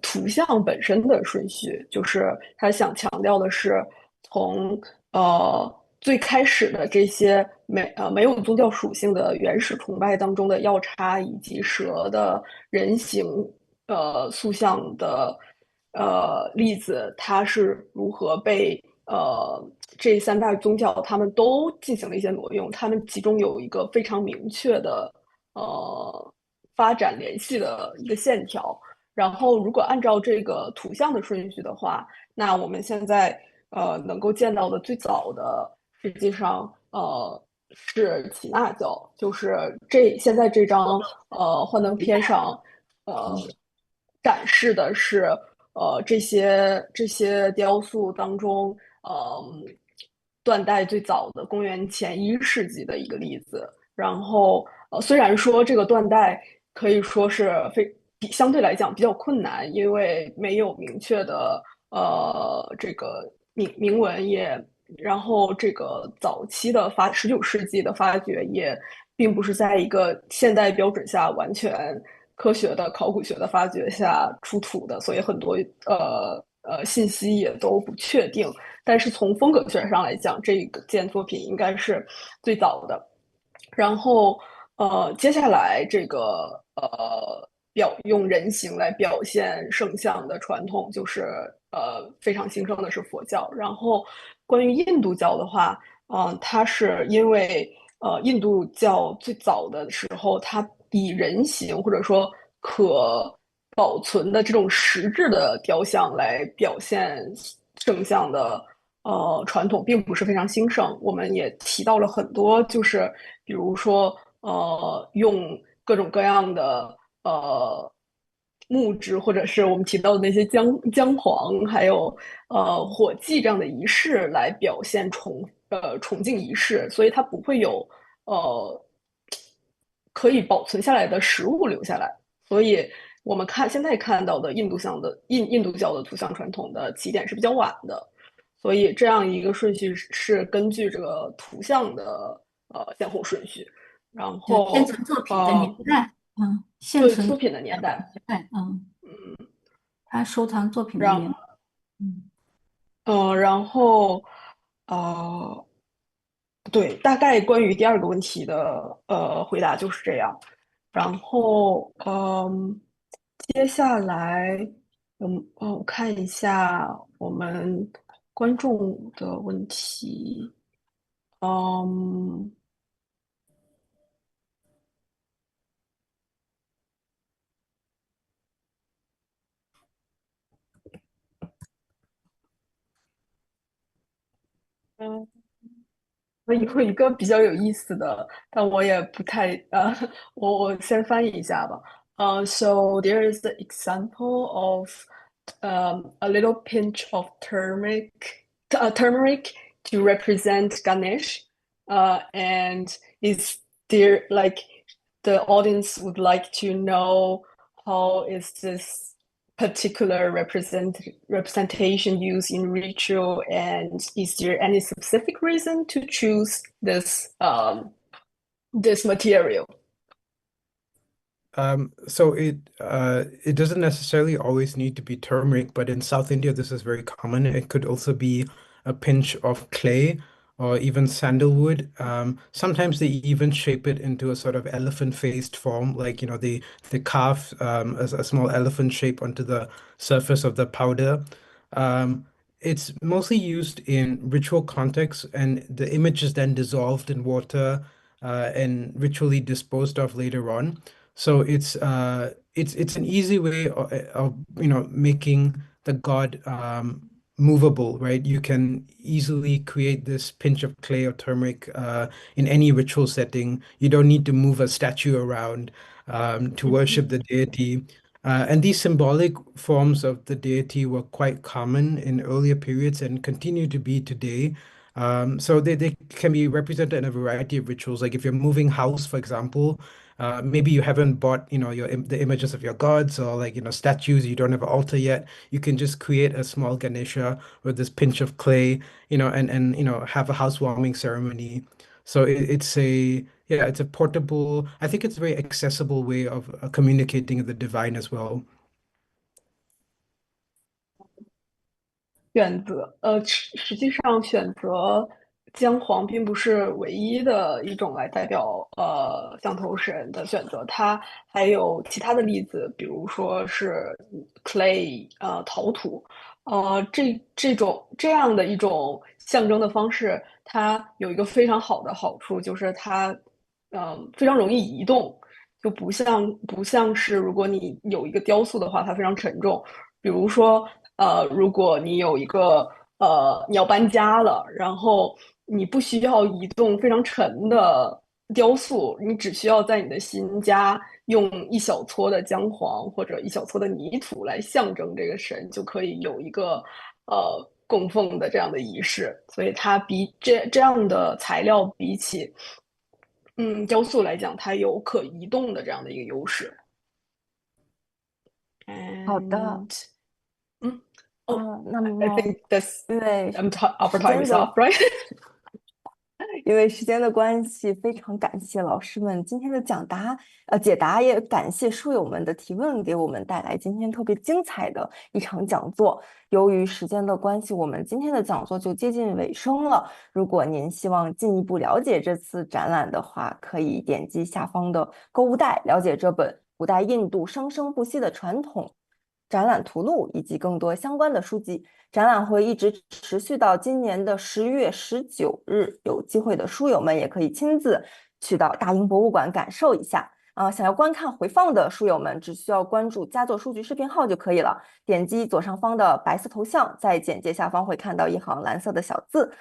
图像本身的顺序，就是他想强调的是从最开始的这些没有宗教属性的原始崇拜当中的药叉以及蛇的人形塑像的例子，它是如何被这三大宗教他们都进行了一些挪用，他们其中有一个非常明确的发展联系的一个线条。然后，如果按照这个图像的顺序的话，那我们现在能够见到的最早的，实际上是耆那教，就是现在这张幻灯片上呃展示的是这些雕塑当中断代最早的公元前1世纪的一个例子。然后虽然说这个断代可以说是相对来讲比较困难，因为没有明确的这个铭文也，然后这个早期的19世纪的发掘也并不是在一个现代标准下完全科学的考古学的发掘下出土的，所以很多信息也都不确定。但是从风格学上来讲，这个件作品应该是最早的。然后接下来这个用人形来表现圣像的传统，就是非常兴盛的是佛教。然后关于印度教的话，它是因为印度教最早的时候，它以人形或者说可保存的这种实质的雕像来表现圣像的传统并不是非常兴盛。我们也提到了很多，就是比如说用各种各样的木质，或者是我们提到的那些姜黄，还有火祭这样的仪式来表现崇敬仪式，所以它不会有呃可以保存下来的实物留下来。所以我们现在看到的印度教的图像传统的起点是比较晚的，所以这样一个顺序是根据这个图像的先后顺序。然对，现后存作品的年代，现存对作品的年代，年代，他收藏作品的让年代，嗯。然后呃，对，大概关于第二个问题的回答就是这样。然后接下来我看一下我们观众的问题，嗯。嗯，我有一个比较有意思的，但我也不太我先翻译一下吧。So there is the example of a little pinch of turmeric to represent Ganesh, and is there like the audience would like to know how is this particular representation used in ritual, and is there any specific reason to choose this material? So it doesn't necessarily always need to be turmeric, but in South India this is very common. It could also be a pinch of clay or even sandalwood. Sometimes they even shape it into a sort of elephant-faced form, like they carve a small elephant shape onto the surface of the powder. Um, it's mostly used in ritual contexts, and the image is then dissolved in water and ritually disposed of later on. So it's an easy way of making the god movable, right? You can easily create this pinch of clay or turmeric in any ritual setting. You don't need to move a statue around to worship the deity. And these symbolic forms of the deity were quite common in earlier periods and continue to be today. So they can be represented in a variety of rituals. Like if you're moving house, for example, maybe you haven't bought, the images of your gods or like, statues, you don't have an altar yet. You can just create a small Ganesha with this pinch of clay, and have a housewarming ceremony. So yeah, it's a portable, I think it's a very accessible way of communicating the divine as well. 选择，实际上选择姜黄并不是唯一的一种来代表降头神的选择，它还有其他的例子，比如说是 clay 陶土，这样的一种象征的方式，它有一个非常好的好处，就是它非常容易移动，就不像是如果你有一个雕塑的话，它非常沉重。比如说，如果你有一个你要搬家了，然后你不需要移动非常沉的雕塑，你只需要在你的新家用一小撮的姜黄或者一小撮的泥土来象征这个神，就可以有一个供奉的这样的仪式。所以它比这样的材料比起雕塑来讲，它有可移动的这样的一个优势。好的，And 嗯，Oh, 那 I 么 think that's 因为 our 时 time 间 is 的 up, right? 因为时间的关系，非常感谢老师们今天的解答，也感谢书友们的提问，给我们带来今天特别精彩的一场讲座。由于时间的关系，我们今天的讲座就接近尾声了。如果您希望进一步了解这次展览的话，可以点击下方的购物袋，了解这本古代印度生生不息的传统展览图录以及更多相关的书籍。展览会一直持续到今年的10月19日，有机会的书友们也可以亲自去到大英博物馆感受一下。想要观看回放的书友们，只需要关注佳作书局视频号就可以了。点击左上方的白色头像，在简介下方会看到一行蓝色的小字，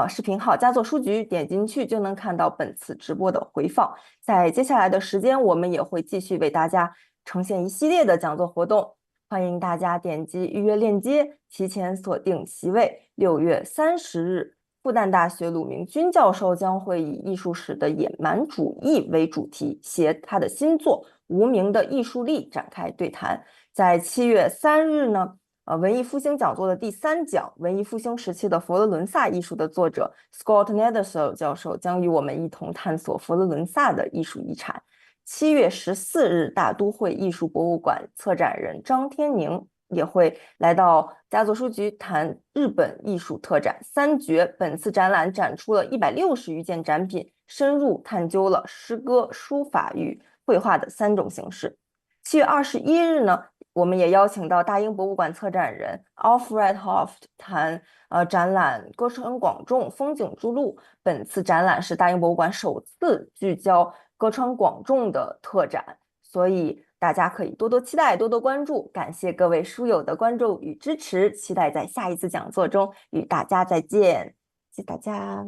视频号佳作书局，点进去就能看到本次直播的回放。在接下来的时间，我们也会继续为大家呈现一系列的讲座活动。欢迎大家点击预约链接，提前锁定席位。6月30日，复旦大学鲁明军教授将会以艺术史的野蛮主义为主题，携他的新作《无名的艺术力》展开对谈。在7月3日呢，文艺复兴讲座的第3讲，文艺复兴时期的佛罗伦萨艺术的作者 Scott Nethersole 教授将与我们一同探索佛罗伦萨的艺术遗产。7月14日，大都会艺术博物馆策展人张天宁也会来到佳作书局谈日本艺术特展三绝。本次展览展出了160余件展品，深入探究了诗歌、书法与绘画的3种形式。7月21日呢，我们也邀请到大英博物馆策展人 Alfred Hoft 谈展览歌川广重风景之路。本次展览是大英博物馆首次聚焦歌川广重的特展，所以大家可以多多期待，多多关注。感谢各位书友的关注与支持，期待在下一次讲座中与大家再见，谢谢大家。